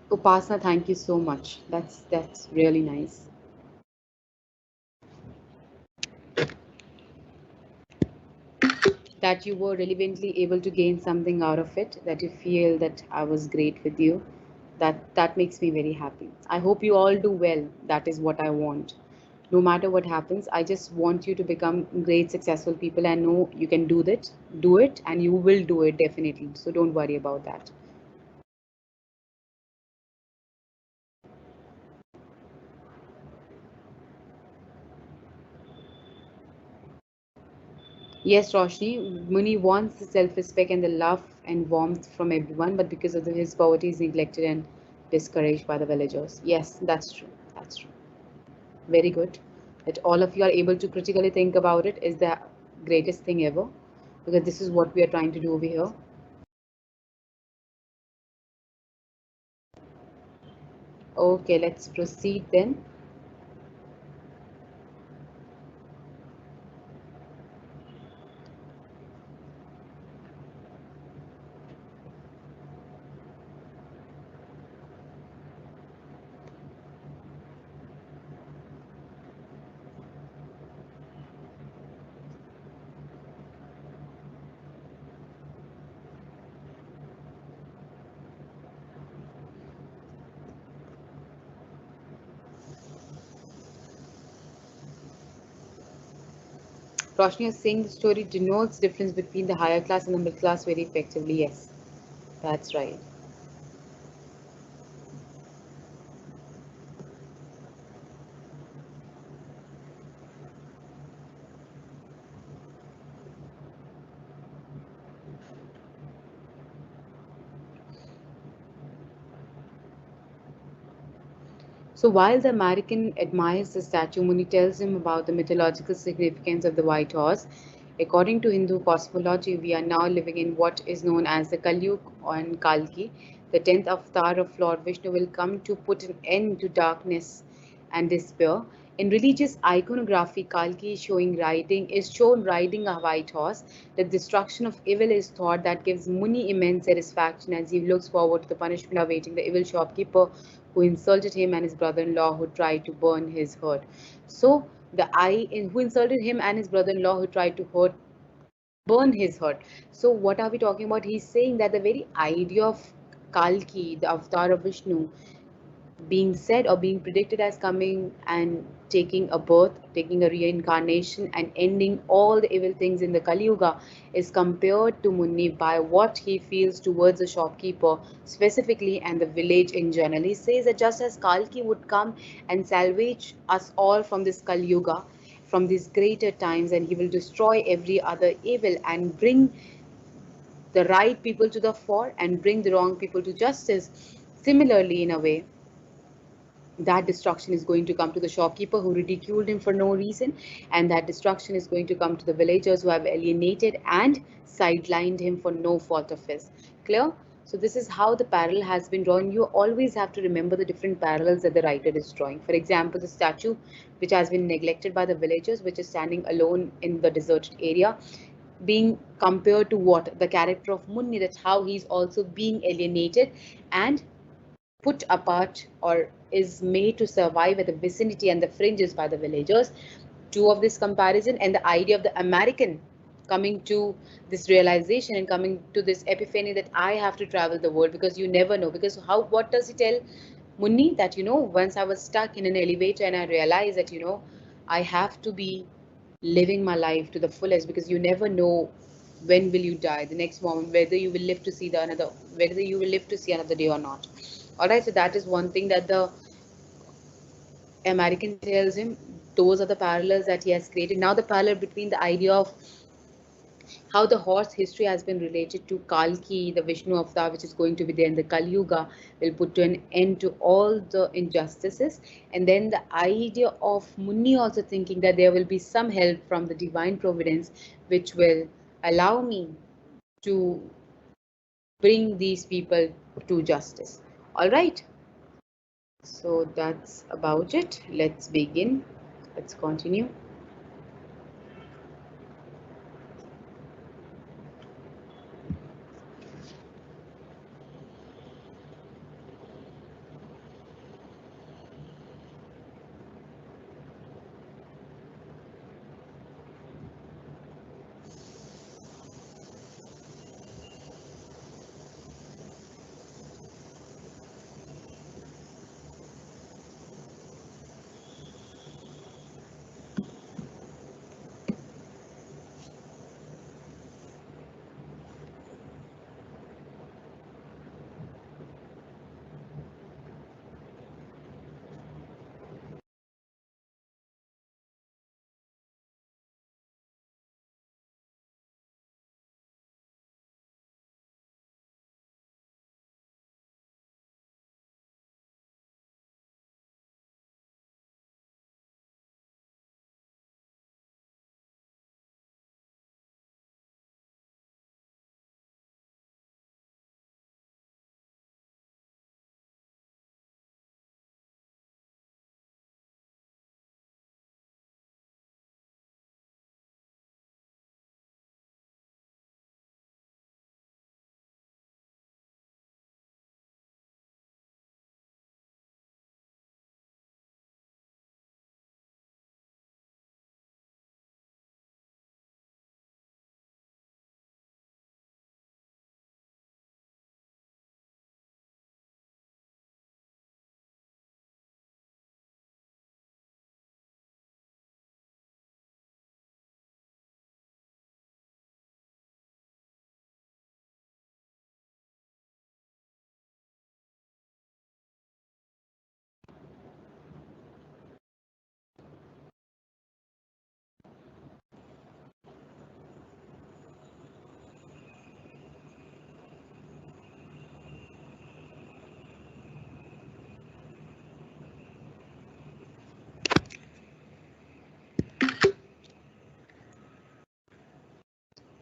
Upasna, thank you so much. That's really nice. That you were relevantly able to gain something out of it, that you feel that I was great with you. That makes me very happy. I hope you all do well. That is what I want. No matter what happens, I just want you to become great, successful people and know you can do that. Do it, and you will do it definitely. So don't worry about that. Yes, Roshni, Muni wants the self-respect and the love and warmth from everyone, but because of his poverty, is neglected and discouraged by the villagers. Yes, that's true. That's true. Very good. That all of you are able to critically think about it is the greatest thing ever, because this is what we are trying to do over here. Okay, let's proceed then. Roshni is saying the story denotes difference between the higher class and the middle class very effectively. Yes, that's right. So while the American admires the statue, Muni tells him about the mythological significance of the white horse. According to Hindu cosmology, we are now living in what is known as the Kalyug on Kalki. The 10th avatar of Lord Vishnu will come to put an end to darkness and despair. In religious iconography, Kalki is shown riding a white horse. The destruction of evil is thought that gives Muni immense satisfaction as he looks forward to the punishment awaiting the evil shopkeeper who insulted him and his brother-in-law who tried to burn his hut. So who insulted him and his brother-in-law who tried to burn his hut. So what are we talking about? He's saying that the very idea of Kalki, the avatar of Vishnu, being said or being predicted as coming and taking a birth, taking a reincarnation, and ending all the evil things in the Kali Yuga is compared to Munni by what he feels towards the shopkeeper specifically and the village in general. He says that just as Kalki would come and salvage us all from this Kali Yuga, from these greater times, and he will destroy every other evil and bring the right people to the fore and bring the wrong people to justice. Similarly, in a way, that destruction is going to come to the shopkeeper who ridiculed him for no reason, and that destruction is going to come to the villagers who have alienated and sidelined him for no fault of his. Clear? So this is how the parallel has been drawn. You always have to remember the different parallels that the writer is drawing. For example, the statue which has been neglected by the villagers, which is standing alone in the deserted area, being compared to what the character of Munni, that's how he's also being alienated and put apart or is made to survive at the vicinity and the fringes by the villagers. Two of this comparison and the idea of the American coming to this realization and coming to this epiphany that I have to travel the world, because you never know. Because how, what does he tell Munni? That, once I was stuck in an elevator and I realized that, I have to be living my life to the fullest, because you never know when will you die the next moment, whether you will live to see another day or not. All right, so that is one thing that the American tells him. those are the parallels that he has created. Now the parallel between the idea of how the horse history has been related to Kalki, the Vishnu avatar, which is going to be there in the Kali Yuga, will put to an end to all the injustices. And then the idea of Muni also thinking that there will be some help from the divine providence, which will allow me to bring these people to justice. All right. So that's about it. Let's begin. Let's continue.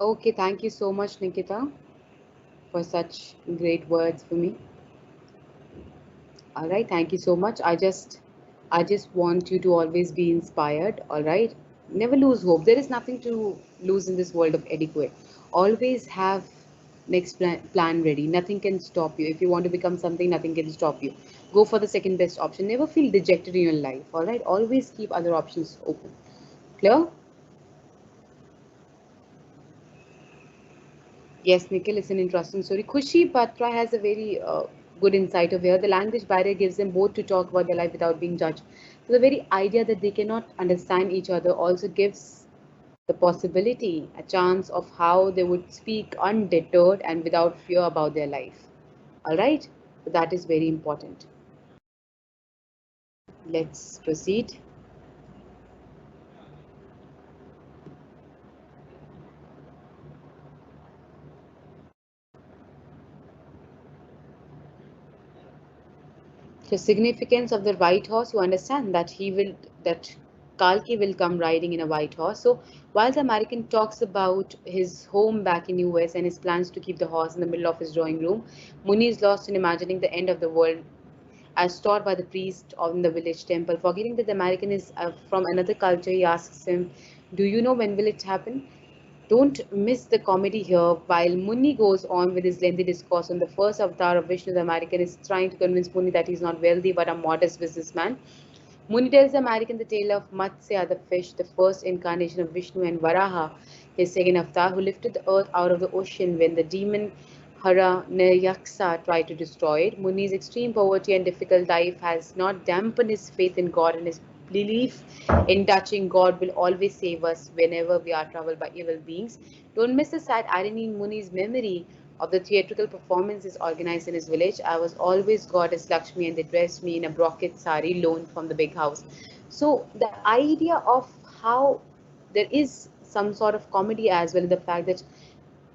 Okay, thank you so much, Nikita, for such great words for me. All right, thank you so much. I just want you to always be inspired. All right, never lose hope. There is nothing to lose in this world of adequate. Always have next plan ready. Nothing can stop you. If you want to become something, nothing can stop you. Go for the second best option. Never feel dejected in your life. All right, always keep other options open. Clear? Yes, Nikhil, it's an interesting story. Kushi Patra has a very good insight of here. The language barrier gives them both to talk about their life without being judged. So the very idea that they cannot understand each other also gives the possibility, a chance of how they would speak undeterred and without fear about their life. All right? So that is very important. Let's proceed. The significance of the white horse, you understand that Kalki will come riding in a white horse. So while the American talks about his home back in US and his plans to keep the horse in the middle of his drawing room, Muni is lost in imagining the end of the world as taught by the priest in the village temple. Forgetting that the American is from another culture, he asks him, "Do you know when will it happen?" Don't miss the comedy here. While Munni goes on with his lengthy discourse on the first avatar of Vishnu, the American is trying to convince Munni that he's not wealthy but a modest businessman. Munni tells the American the tale of Matsya, the fish, the first incarnation of Vishnu, and Varaha, his second avatar, who lifted the earth out of the ocean when the demon Haranyaksa tried to destroy it. Muni's extreme poverty and difficult life has not dampened his faith in God, and his belief in touching God will always save us whenever we are troubled by evil beings. Don't miss the sad irony in Muni's memory of the theatrical performances organized in his village. I was always goddess Lakshmi and they dressed me in a brocade sari loaned from the big house. So the idea of how there is some sort of comedy as well in the fact that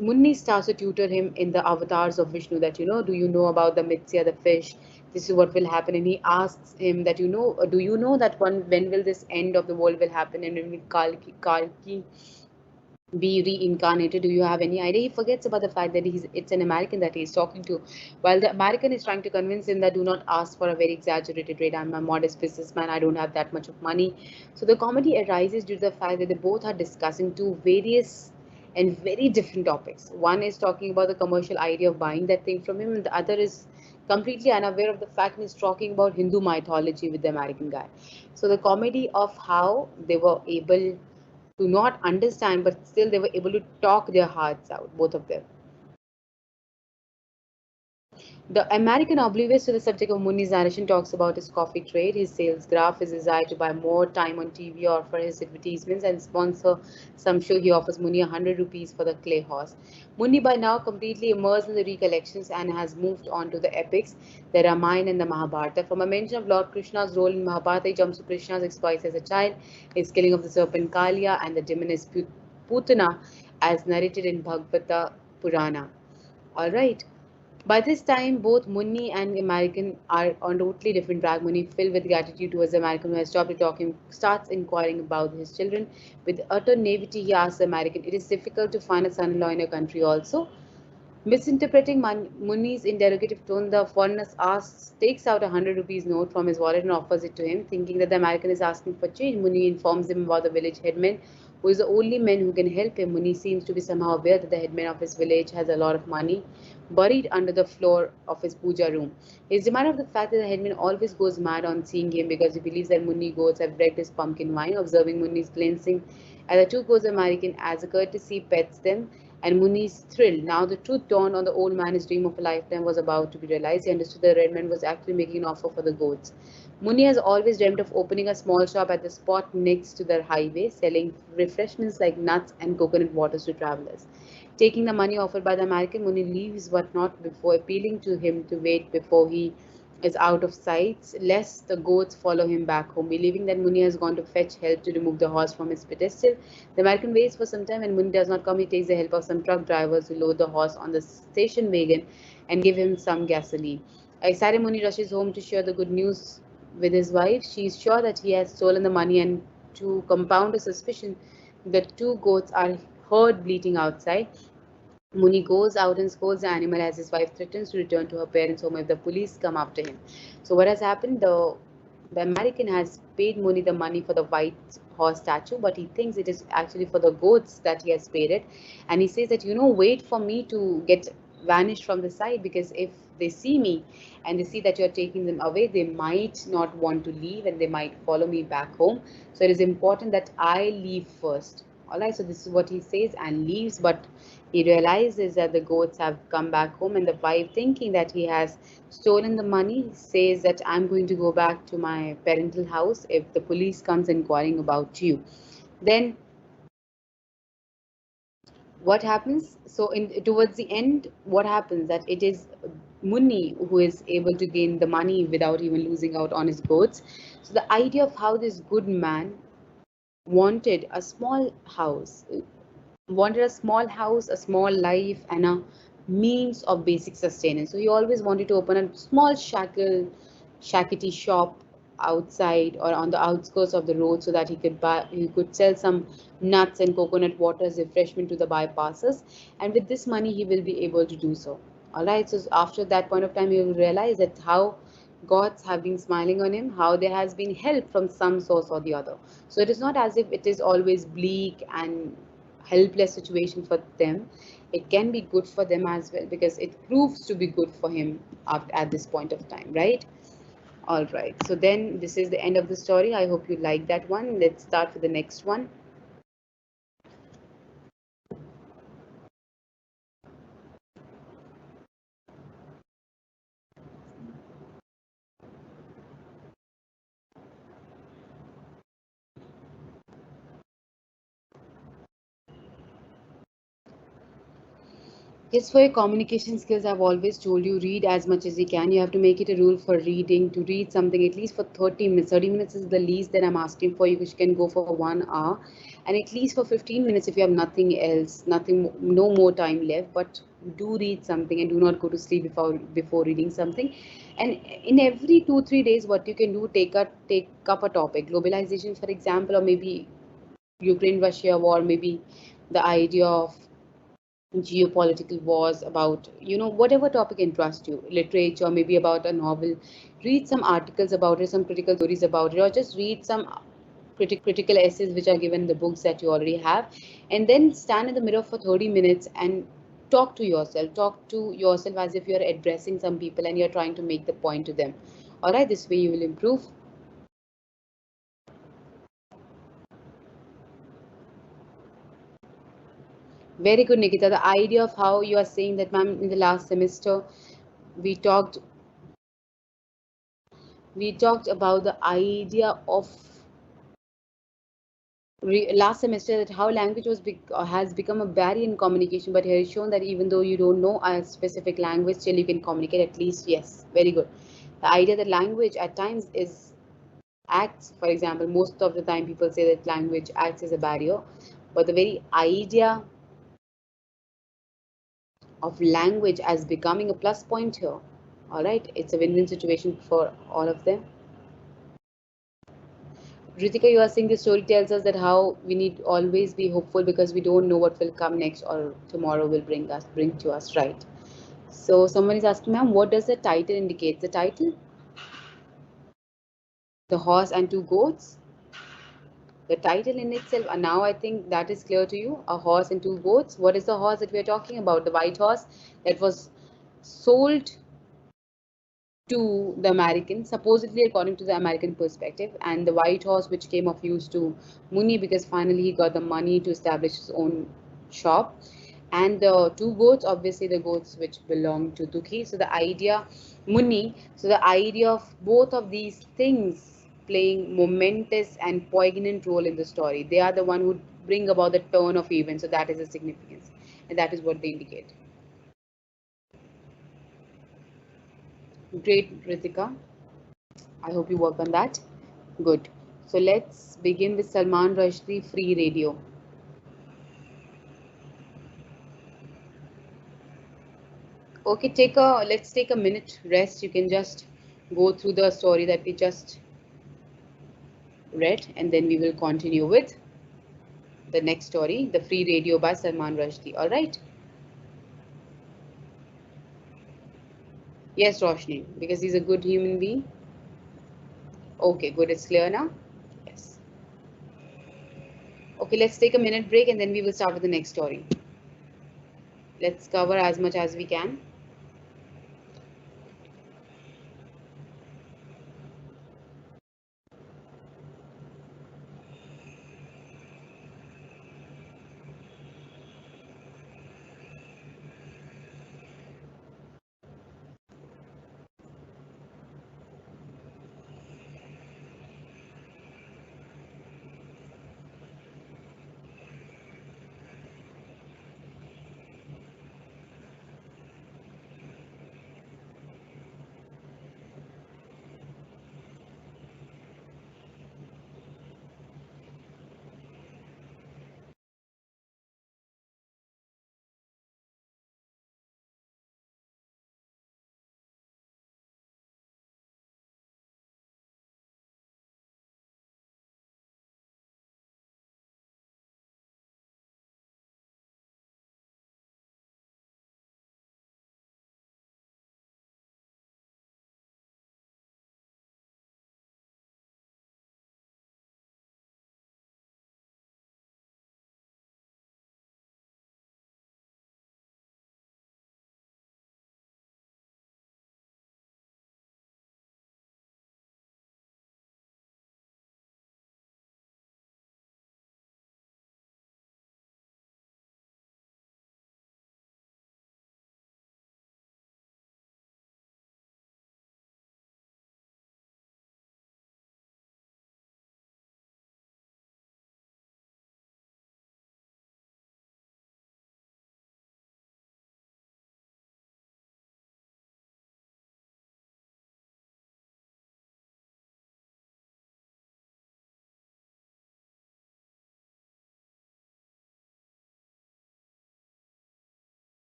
Munni starts to tutor him in the avatars of Vishnu, that, do you know about the Mitsya, the fish? This is what will happen. And he asks him that, do you know that when will this end of the world will happen, and when will Kalki be reincarnated? Do you have any idea? He forgets about the fact that it's an American that he's talking to, while the American is trying to convince him that do not ask for a very exaggerated rate. I'm a modest businessman. I don't have that much of money. So the comedy arises due to the fact that they both are discussing two various and very different topics. One is talking about the commercial idea of buying that thing from him, and the other is completely unaware of the fact and is talking about Hindu mythology with the American guy. So the comedy of how they were able to not understand, but still they were able to talk their hearts out, both of them. The American, oblivious to the subject of Muni's narration, talks about his coffee trade, his sales graph, his desire to buy more time on TV or for his advertisements and sponsor some show. He offers Muni 100 rupees for the clay horse. Muni, by now completely immersed in the recollections and has moved on to the epics, the Ramayana and the Mahabharata. From a mention of Lord Krishna's role in Mahabharata, he jumps to Krishna's exploits as a child, his killing of the serpent Kalia, and the demoness Putana, as narrated in Bhagavata Purana. Alright. By this time, both Munni and American are on totally different track. Munni, filled with gratitude towards the American who has stopped talking, starts inquiring about his children. With utter naivety, he asks the American, "It is difficult to find a son-in-law in your country also." Misinterpreting Muni's interrogative tone, the foreigner takes out a 100 rupees note from his wallet and offers it to him, thinking that the American is asking for change. Muni informs him about the village headman, who is the only man who can help him. Muni seems to be somehow aware that the headman of his village has a lot of money buried under the floor of his puja room. He is reminded of the fact that the headman always goes mad on seeing him because he believes that Muni goats have wrecked his pumpkin wine. Observing Muni's glancing at the two goats, the American, as a courtesy, pets them, and Muni's thrilled. Now the truth dawned on the old man. His dream of a lifetime was about to be realized. He understood the red man was actually making an offer for the goats. Muni has always dreamt of opening a small shop at the spot next to the highway, selling refreshments like nuts and coconut waters to travelers. Taking the money offered by the American, Muni leaves, but not before appealing to him to wait before he is out of sight, lest the goats follow him back home. Believing that Muni has gone to fetch help to remove the horse from his pedestal, the American waits for some time, and Muni does not come. He takes the help of some truck drivers who load the horse on the station wagon and give him some gasoline. Excited, Muni rushes home to share the good news with his wife. She is sure that he has stolen the money, and to compound the suspicion, the two goats are heard bleating outside. Muni goes out and scolds the animal as his wife threatens to return to her parents' home if the police come after him. So what has happened? The American has paid Muni the money for the white horse statue, but he thinks it is actually for the goats that he has paid it. And he says that, wait for me to get vanished from the site, because if they see me and they see that you're taking them away, they might not want to leave and they might follow me back home. So it is important that I leave first. Alright, so this is what he says and leaves, but he realizes that the goats have come back home, and the wife, thinking that he has stolen the money, says that I'm going to go back to my parental house if the police comes inquiring about you. Then what happens? So in towards the end, what happens that it is Munni who is able to gain the money without even losing out on his goats. So the idea of how this good man wanted a small house wanted a small house, a small life, and a means of basic sustenance. So he always wanted to open a small shackety shop outside or on the outskirts of the road, so that he could sell some nuts and coconut water as refreshment to the bypassers, and with this money he will be able to do so. All right. So after that point of time, he will realize that how gods have been smiling on him, how there has been help from some source or the other. So it is not as if it is always bleak and helpless situation for them. It can be good for them as well, because it proves to be good for him at this point of time, right? All right. So then this is the end of the story. I hope you like that one. Let's start with the next one. Just for your communication skills, I've always told you read as much as you can. You have to make it a rule for reading to read something at least for 30 minutes. 30 minutes is the least that I'm asking for you, which can go for 1 hour. And at least for 15 minutes if you have nothing else, no more time left. But do read something and do not go to sleep before reading something. And in every 2 3 days, what you can do, take up a topic. Globalization, for example, or maybe Ukraine-Russia war, maybe the idea of geopolitical wars, about whatever topic interests you, literature, maybe about a novel. Read some articles about it, some critical theories about it, or just read some critical essays which are given in the books that you already have, and then stand in the mirror for 30 minutes and talk to yourself as if you're addressing some people and you're trying to make the point to them. All right, this way you will improve. Very good, Nikita. The idea of how you are saying that, ma'am, in the last semester we talked we talked about the idea of last semester, that how language has become a barrier in communication, but here is shown that even though you don't know a specific language, still you can communicate at least. Yes, very good. The idea that language at times is acts, for example, most of the time people say that language acts as a barrier, but the very idea of language as becoming a plus point here, all right, it's a win-win situation for all of them. Ritika, you are saying the story tells us that how we need always be hopeful because we don't know what will come next or tomorrow will bring to us, right? So someone is asking, ma'am, what does the title indicate? The title, the horse and two goats. The title in itself, and now I think that is clear to you. A horse and two goats. What is the horse that we are talking about? The white horse that was sold to the American, supposedly according to the American perspective, and the white horse which came of use to Muni because finally he got the money to establish his own shop, and the two goats, obviously the goats which belong to Dukhi. So the idea, Muni, so the idea of both of these things playing momentous and poignant role in the story. They are the one who bring about the turn of events. So that is the significance, and that is what they indicate. Great, Ritika. I hope you work on that. Good. So let's begin with Salman Rushdie Free Radio. Okay, let's take a minute rest. You can just go through the story that we just read, and then we will continue with the next story, The Free Radio by Salman Rushdie. All right? Yes, Roshni, because he's a good human being. Okay, good. It's clear now. Yes. Okay, let's take a minute break, and then we will start with the next story. Let's cover as much as we can.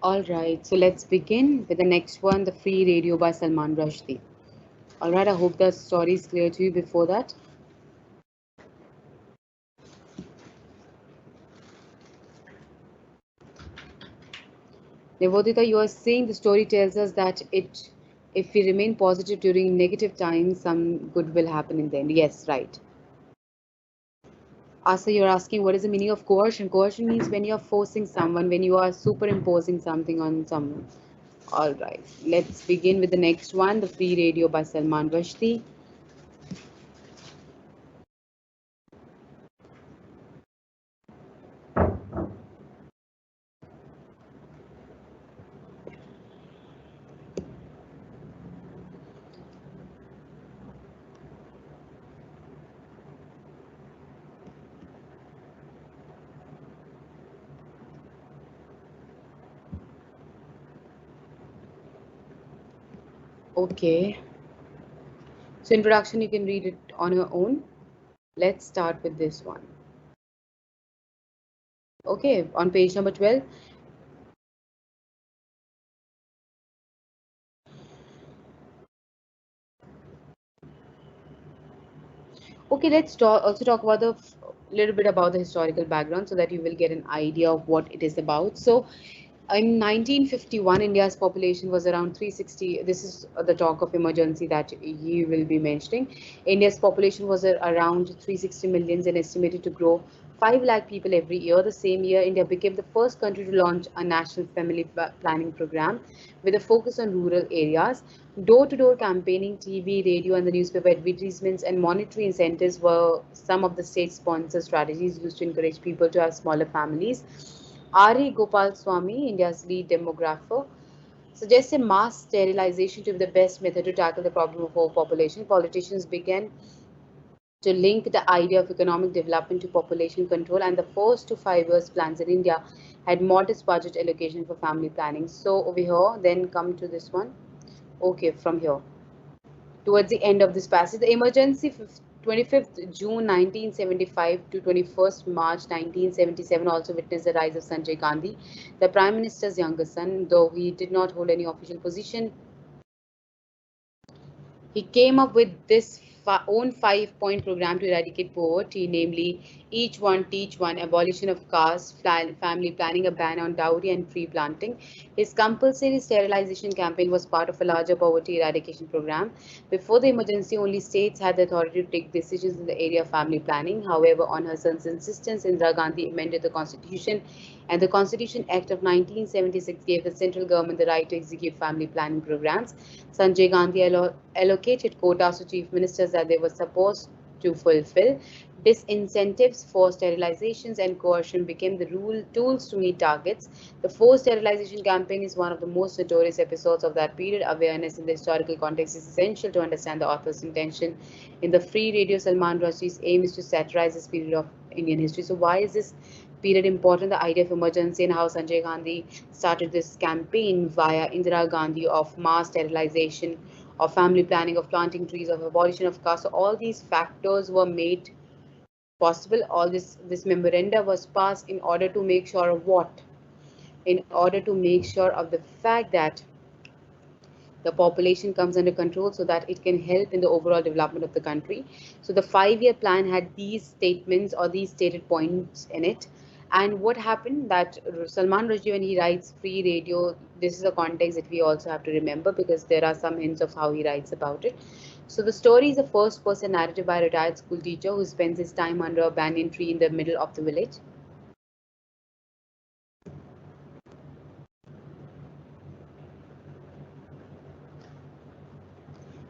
All right, so let's begin with the next one, The Free Radio by Salman Rushdie. All right, I hope the story is clear to you before that. Nivodita, you are saying the story tells us that if we remain positive during negative times, some good will happen in the end. Yes, right. Asa, you're asking what is the meaning of coercion? Coercion means when you're forcing someone, when you are superimposing something on someone. All right, let's begin with the next one, The Free Radio by Salman Rushdie. Okay, so introduction, you can read it on your own. Let's start with this one. Okay, on page number 12. Okay, let's also talk about the little bit about the historical background so that you will get an idea of what it is about. So, in 1951, India's population was around 360. This is the talk of emergency that you will be mentioning. India's population was around 360 millions and estimated to grow 5 lakh people every year. The same year, India became the first country to launch a national family planning program with a focus on rural areas. Door-to-door campaigning, TV, radio, and the newspaper advertisements and monetary incentives were some of the state-sponsored strategies used to encourage people to have smaller families. R.A. Gopal Swamy, India's lead demographer, suggested mass sterilization to be the best method to tackle the problem of overpopulation. Politicians began to link the idea of economic development to population control, and the first to 5 years plans in India had modest budget allocation for family planning. So over here, then come to this one. Okay, from here. Towards the end of this passage, the emergency 25th June 1975 to 21st March 1977 also witnessed the rise of Sanjay Gandhi, the Prime Minister's younger son. Though he did not hold any official position, he came up with this own 5 point program to eradicate poverty, namely Each One Teach One, abolition of caste, family planning, a ban on dowry, and tree planting. His compulsory sterilization campaign was part of a larger poverty eradication program. Before the emergency, only states had the authority to take decisions in the area of family planning. However, on her son's insistence, Indira Gandhi amended the constitution, and the Constitution Act of 1976 gave the central government the right to execute family planning programs. Sanjay Gandhi allocated quotas to chief ministers that they were supposed to fulfill. Disincentives for sterilizations and coercion became the tools to meet targets. The forced sterilization campaign is one of the most notorious episodes of that period. Awareness in the historical context is essential to understand the author's intention. In the Free Radio, Salman Rushdie's aim is to satirize this period of Indian history. So, why is this period important? The idea of emergency and how Sanjay Gandhi started this campaign via Indira Gandhi of mass sterilization, of family planning, of planting trees, of abolition of caste. So all these factors were made possible. All this memoranda was passed in order to make sure of what? In order to make sure of the fact that the population comes under control so that it can help in the overall development of the country. So the 5 year plan had these statements or these stated points in it. And what happened that Salman Rushdie, when he writes Free Radio, this is a context that we also have to remember because there are some hints of how he writes about it. So the story is a first person narrative by a retired school teacher who spends his time under a banyan tree in the middle of the village.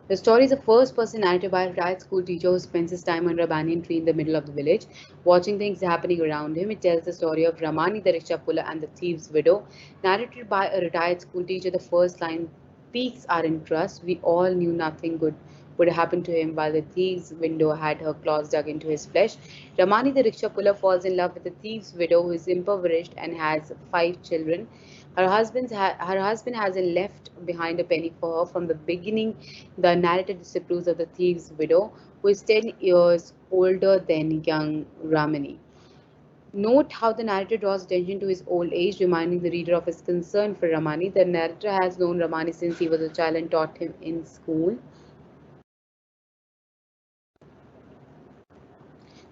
The story is a first person narrative by a retired school teacher who spends his time under a banyan tree in the middle of the village, watching things happening around him. It tells the story of Ramani the rickshaw puller and the thief's widow. Narrated by a retired school teacher, the first line piques our interest. We all knew nothing good would happen to him while the thief's widow had her claws dug into his flesh. Ramani the rickshaw puller falls in love with the thief's widow who is impoverished and has 5 children. Her husband hasn't left behind a penny for her. From the beginning, the narrator disapproves of the thief's widow, who is 10 years older than young Ramani. Note how the narrator draws attention to his old age, reminding the reader of his concern for Ramani. The narrator has known Ramani since he was a child and taught him in school.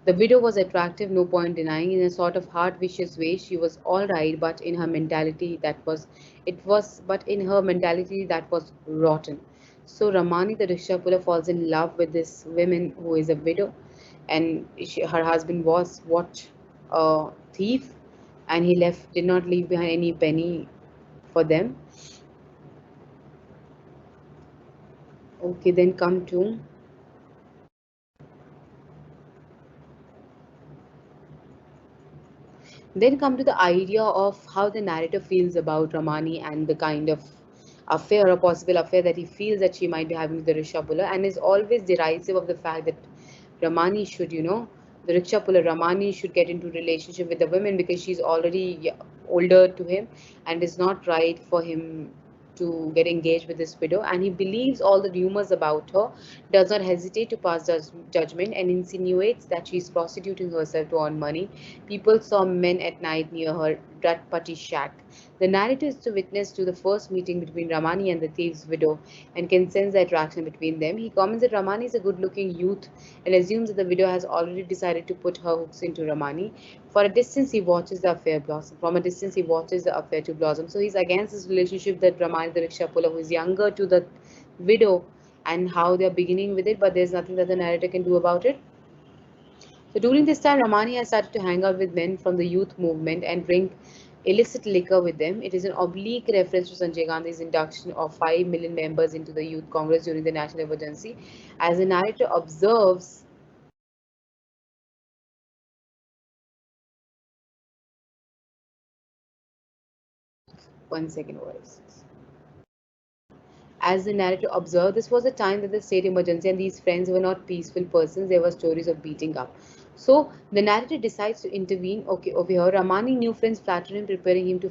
The widow was attractive, no point denying. In a sort of heart-vicious way, she was all right, but in her mentality that was rotten. So Ramani, the rickshaw puller, falls in love with this woman who is a widow, and her husband was what, a thief, and did not leave behind any penny for them. Okay, then come to the idea of how the narrator feels about Ramani and the kind of affair or possible affair that he feels that she might be having with the rickshaw puller, and is always derisive of the fact that Ramani should, the rickshaw puller Ramani should get into relationship with the women because she's already older to him, and it's not right for him to get engaged with this widow, and he believes all the rumors about her, does not hesitate to pass judgment, and insinuates that she is prostituting herself to earn money. People saw men at night near her Rat Patti shack. The narrator is the witness to the first meeting between Ramani and the thief's widow and can sense the attraction between them. He comments that Ramani is a good looking youth and assumes that the widow has already decided to put her hooks into Ramani. For a distance, he watches the affair blossom. From a distance, he watches the affair to blossom. So he's against this relationship that Ramani, the rickshaw puller, who is younger to the widow, and how they're beginning with it, but there's nothing that the narrator can do about it. So during this time, Ramani has started to hang out with men from the youth movement and drink illicit liquor with them. It is an oblique reference to Sanjay Gandhi's induction of 5 million members into the Youth Congress during the national emergency. As the narrator observes, one second, voice. As the narrator observed, this was a time that the state emergency and these friends were not peaceful persons, there were stories of beating up. So the narrator decides to intervene. Okay, over here, Ramani new friends flatter him, preparing him to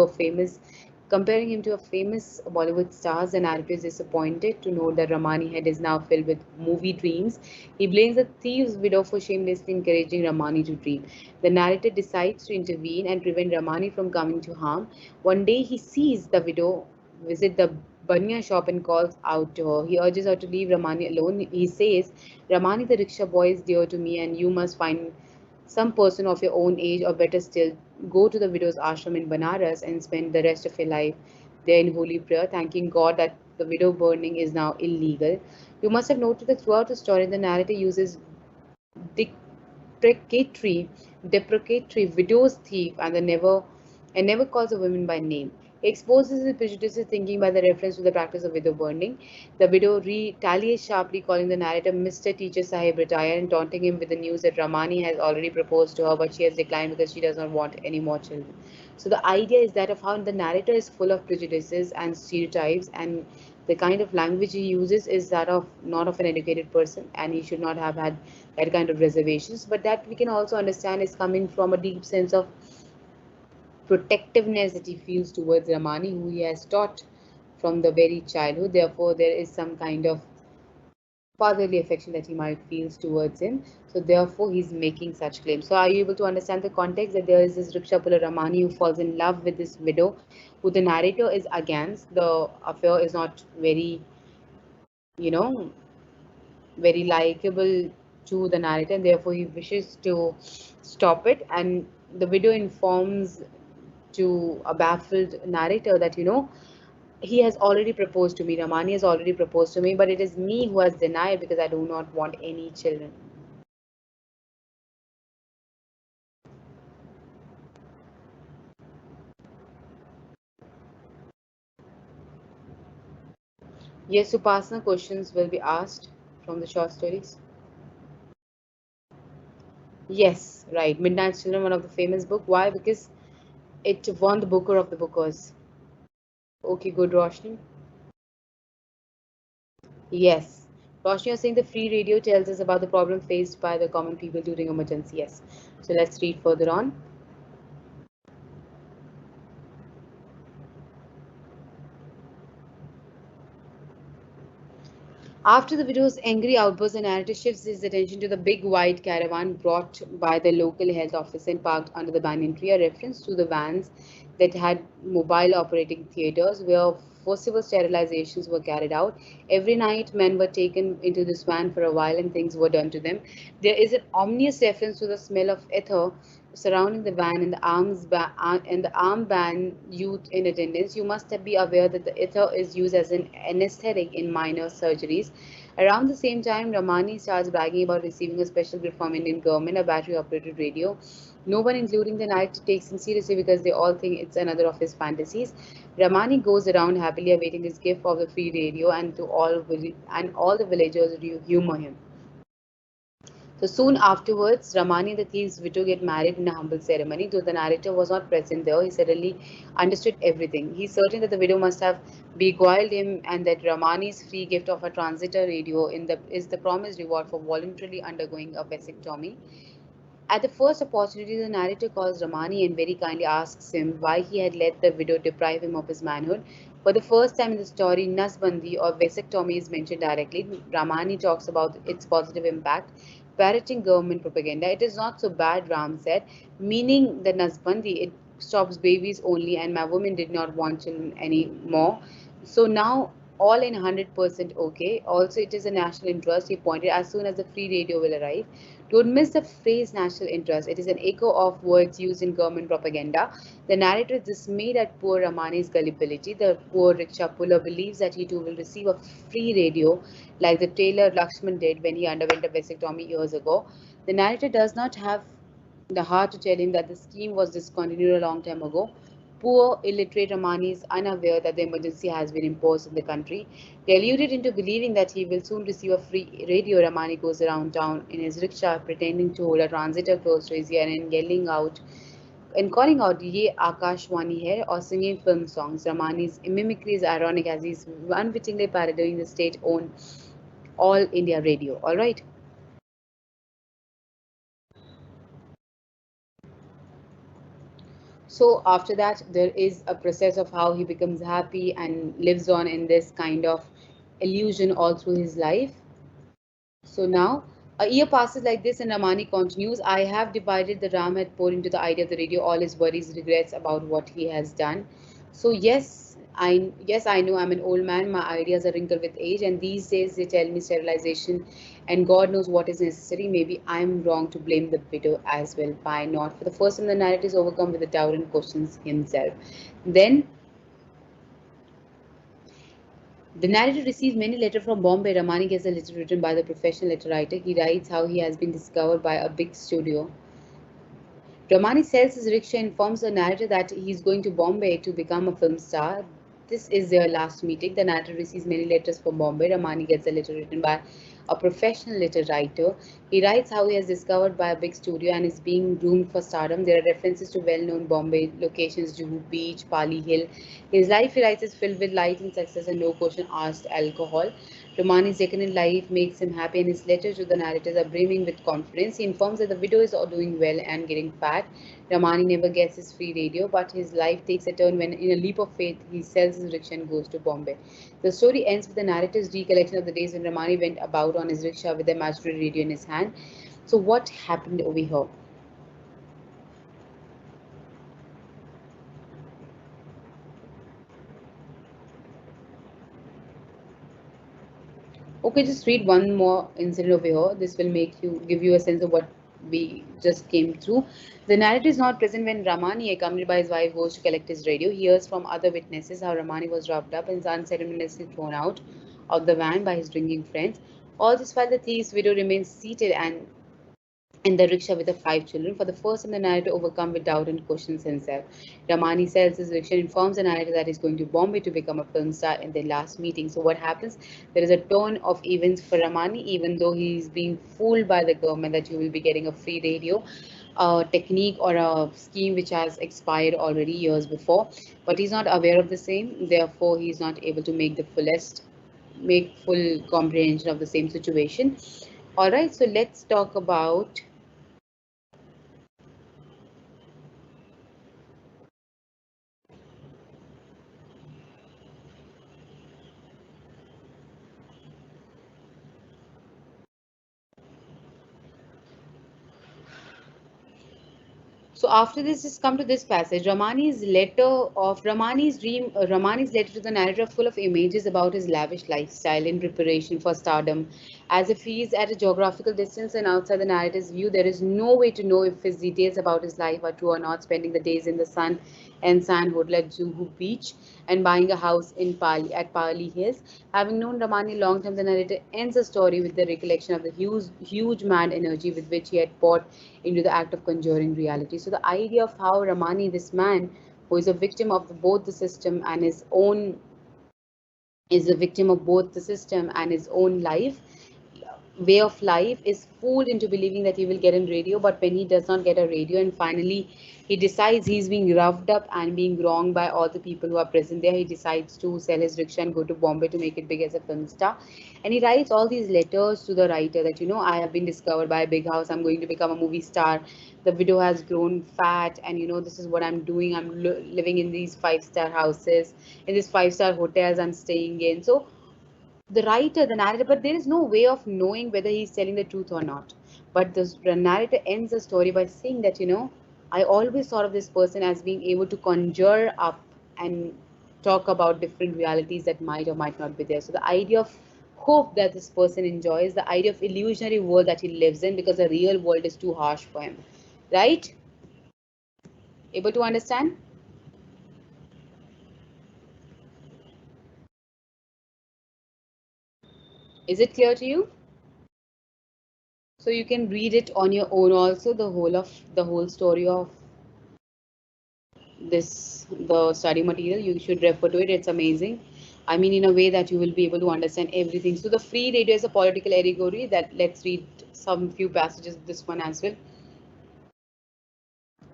a famous, comparing him to a famous Bollywood stars. The narrator is disappointed to know that Ramani head is now filled with movie dreams. He blames the thief's widow for shamelessly encouraging Ramani to dream. The narrator decides to intervene and prevent Ramani from coming to harm. One day he sees the widow visit the Banya shop and calls out to her. He urges her to leave Ramani alone. He says, Ramani, the rickshaw boy, is dear to me, and you must find some person of your own age, or better still, go to the widow's ashram in Banaras and spend the rest of your life there in holy prayer, thanking God that the widow burning is now illegal. You must have noted that throughout the story, the narrator uses deprecatory, deprecatory widow's thief and never calls a woman by name. He exposes his prejudices thinking by the reference to the practice of widow burning. The widow retaliates sharply, calling the narrator Mr. Teacher Sahib retired and taunting him with the news that Ramani has already proposed to her, but she has declined because she does not want any more children. So the idea is that of how the narrator is full of prejudices and stereotypes, and the kind of language he uses is that of not of an educated person, and he should not have had that kind of reservations, but that we can also understand is coming from a deep sense of protectiveness that he feels towards Ramani, who he has taught from the very childhood. Therefore, there is some kind of fatherly affection that he might feels towards him. So therefore, he's making such claims. So are you able to understand the context that there is this rickshaw puller Ramani who falls in love with this widow, who the narrator is against? The affair is not very, you know, very likable to the narrator, and therefore he wishes to stop it. And the widow informs to a baffled narrator that, he has already proposed to me, Ramani has already proposed to me, but it is me who has denied because I do not want any children. Yes, Upasana, questions will be asked from the short stories. Yes, right. Midnight Children, one of the famous book. Why? Because it won the Booker of the Bookers. Okay, good, Roshni. Yes. Roshni, you're saying the free radio tells us about the problem faced by the common people during emergency. Yes. So let's read further on. After the widow's angry outburst, the narrator shifts his attention to the big white caravan brought by the local health officer and parked under the banyan tree, a reference to the vans that had mobile operating theaters where forcible sterilizations were carried out. Every night, men were taken into this van for a while and things were done to them. There is an ominous reference to the smell of ether surrounding the van and the and the armband youth in attendance. You must be aware that the ether is used as an anesthetic in minor surgeries. Around the same time, Ramani starts bragging about receiving a special gift from Indian government, a battery-operated radio. No one, including the knight, takes him seriously because they all think it's another of his fantasies. Ramani goes around happily awaiting his gift of the free radio, and all the villagers humor him. So soon afterwards, Ramani and the thief's widow get married in a humble ceremony. Though the narrator was not present there, he suddenly understood everything. He's certain that the widow must have beguiled him and that Ramani's free gift of a transistor radio is the promised reward for voluntarily undergoing a vasectomy. At the first opportunity, the narrator calls Ramani and very kindly asks him why he had let the widow deprive him of his manhood. For the first time in the story, Nasbandi or vasectomy is mentioned directly. Ramani talks about its positive impact, parroting government propaganda. It is not so bad, Ram said, meaning the Nasbandi, it stops babies only, and my woman did not want children anymore. So now all in 100% okay. Also, it is a national interest, he pointed, as soon as the free radio will arrive. Don't miss the phrase national interest. It is an echo of words used in government propaganda. The narrator is dismayed at poor Ramani's gullibility. The poor rickshaw puller believes that he too will receive a free radio like the tailor Lakshman did when he underwent a vasectomy years ago. The narrator does not have the heart to tell him that the scheme was discontinued a long time ago. Poor, illiterate Ramani is unaware that the emergency has been imposed in the country. Deluded into believing that he will soon receive a free radio, Ramani goes around town in his rickshaw pretending to hold a transitor close to his ear and yelling out and calling out Ye Akashwani hai or singing film songs. Ramani's mimicry is ironic as he's unwittingly parodying the state owned All India Radio. Alright. So after that, there is a process of how he becomes happy and lives on in this kind of illusion all through his life. So now, a year passes like this, and Ramani continues. I have divided the Ram had poured into the idea of the radio, all his worries, regrets about what he has done. So yes, I know I'm an old man. My ideas are wrinkled with age, and these days they tell me sterilization, and God knows what is necessary. Maybe I'm wrong to blame the widow as well. Why not? For the first time, the narrative is overcome with a doubt and questions himself. Then the narrator receives many letters from Bombay. Ramani gets a letter written by the professional letter writer. He writes how he has been discovered by a big studio. Ramani sells his rickshaw and informs the narrator that he's going to Bombay to become a film star. This is their last meeting. The narrator receives many letters from Bombay. Ramani gets a letter written by a professional letter writer. He writes how he is discovered by a big studio and is being groomed for stardom. There are references to well-known Bombay locations, Juhu Beach, Pali Hill. His life, he writes, is filled with light and success and no question asked alcohol. Romani's decadent life makes him happy, and his letters to the narrators are brimming with confidence. He informs that the widow is doing well and getting fat. Ramani never gets his free radio, but his life takes a turn when, in a leap of faith, he sells his rickshaw and goes to Bombay. The story ends with the narrator's recollection of the days when Ramani went about on his rickshaw with the imaginary radio in his hand. So, what happened over here? Okay, just read one more incident over here. This will give you a sense of what we just came through. The narrator is not present when Ramani, accompanied by his wife, goes to collect his radio. He hears from other witnesses how Ramani was roughed up and unceremoniously thrown out of the van by his drinking friends. All this while the thief's widow remains seated and in the rickshaw with the five children. For the first time, the narrator overcome with doubt and questions himself. Ramani sells his rickshaw and informs the narrator that he's going to Bombay to become a film star in their last meeting. So what happens? There is a turn of events for Ramani, even though he's being fooled by the government that you will be getting a free radio. A technique or a scheme which has expired already years before, but he's not aware of the same. Therefore, he's not able to make full comprehension of the same situation. All right, so let's talk about. So after this, just come to this passage. Ramani's letter to the narrator, full of images about his lavish lifestyle in preparation for stardom. As if he is at a geographical distance and outside the narrator's view, there is no way to know if his details about his life are true or not. Spending the days in the sun and sand hotel at Juhu Beach and buying a house in Pali Hills. Having known Ramani long term, the narrator ends the story with the recollection of the huge mad energy with which he had poured into the act of conjuring reality. So the idea of how Ramani, this man who is a victim of both the system and his own is a victim of both the system and his own way of life, is fooled into believing that he will get a radio, but when he does not get a radio and finally he decides he's being roughed up and being wronged by all the people who are present there, he decides to sell his rickshaw and go to Bombay to make it big as a film star. And he writes all these letters to the writer that, I have been discovered by a big house, I'm going to become a movie star, the widow has grown fat, and this is what I'm doing, I'm living in these five-star houses, in these five-star hotels I'm staying in. So the writer, the narrator, but there is no way of knowing whether he's telling the truth or not. But the narrator ends the story by saying that, I always thought of this person as being able to conjure up and talk about different realities that might or might not be there. So the idea of hope that this person enjoys, the idea of illusionary world that he lives in because the real world is too harsh for him. Right? Able to understand? Is it clear to you? So you can read it on your own also, the whole story of the study material. You should refer to it. It's amazing. I mean, in a way that you will be able to understand everything. So the free radio is a political allegory. That let's read some few passages of this one as well.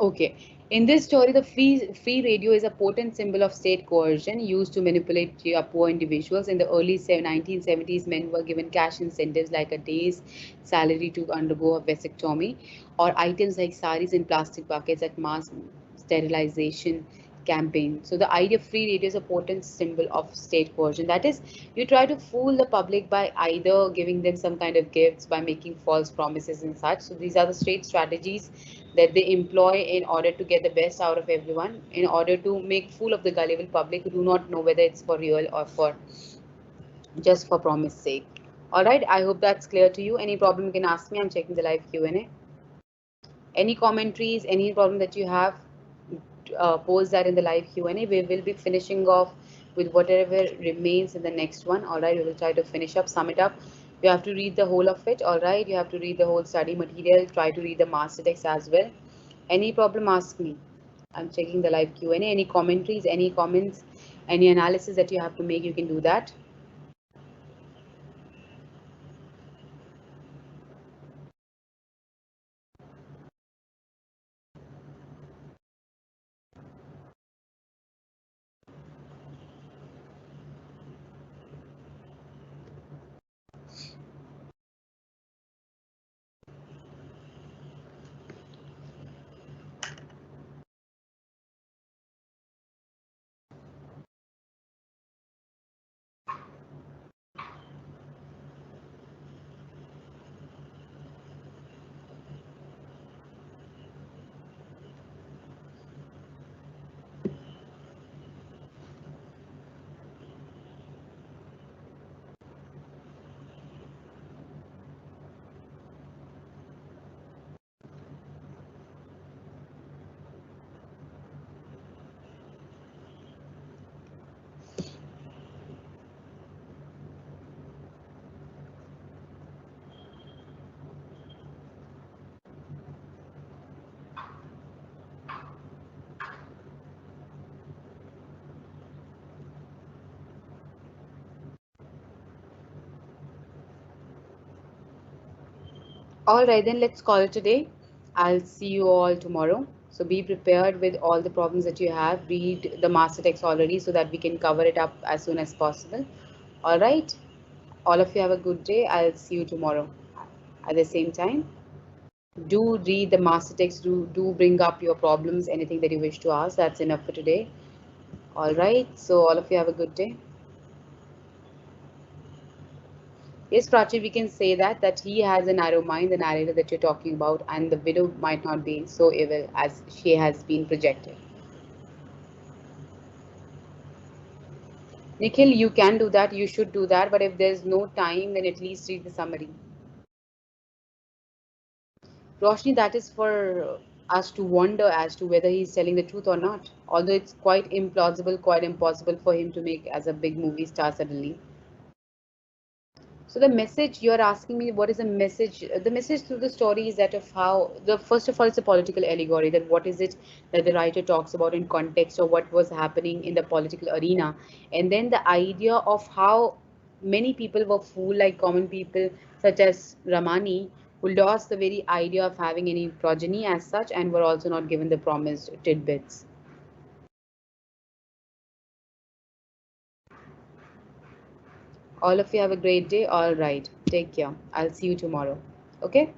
Okay. In this story, the free radio is a potent symbol of state coercion used to manipulate poor individuals. In the early 1970s, men were given cash incentives like a day's salary to undergo a vasectomy, or items like saris in plastic buckets at mass sterilization campaign. So the idea of free radio is a potent symbol of state coercion. That is, you try to fool the public by either giving them some kind of gifts, by making false promises and such. So these are the state strategies that they employ in order to get the best out of everyone, in order to make fool of the gullible public who do not know whether it's for real or for just for promise sake. All right, I hope that's clear to you. Any problem you can ask me. I'm checking the live Q&A. Any commentaries, any problem that you have, post that in the live Q&A. We will be finishing off with whatever remains in the next one. All right, we will try to finish up, sum it up. You have to read the whole of it. All right, you have to read the whole study material. Try to read the master text as well. Any problem, ask me. I'm checking the live Q&A. Any commentaries, any comments, any analysis that you have to make, you can do that. All right, then let's call it a day. I'll see you all tomorrow. So be prepared with all the problems that you have. Read the master text already so that we can cover it up as soon as possible. All right. All of you have a good day. I'll see you tomorrow at the same time. Do read the master text. Do bring up your problems, anything that you wish to ask. That's enough for today. All right. So all of you have a good day. Yes, Prachi, we can say that he has a narrow mind, the narrator that you're talking about, and the widow might not be so evil as she has been projected. Nikhil, you can do that, you should do that, but if there's no time, then at least read the summary. Roshni, that is for us to wonder as to whether he's telling the truth or not. Although it's quite implausible, quite impossible for him to make as a big movie star suddenly. So the message you're asking me, what is the message? The message through the story is that of how the first of all, it's a political allegory. That what is it that the writer talks about in context of what was happening in the political arena, and then the idea of how many people were fooled, like common people such as Ramani, who lost the very idea of having any progeny as such, and were also not given the promised tidbits. All of you have a great day. All right, take care. I'll see you tomorrow. Okay.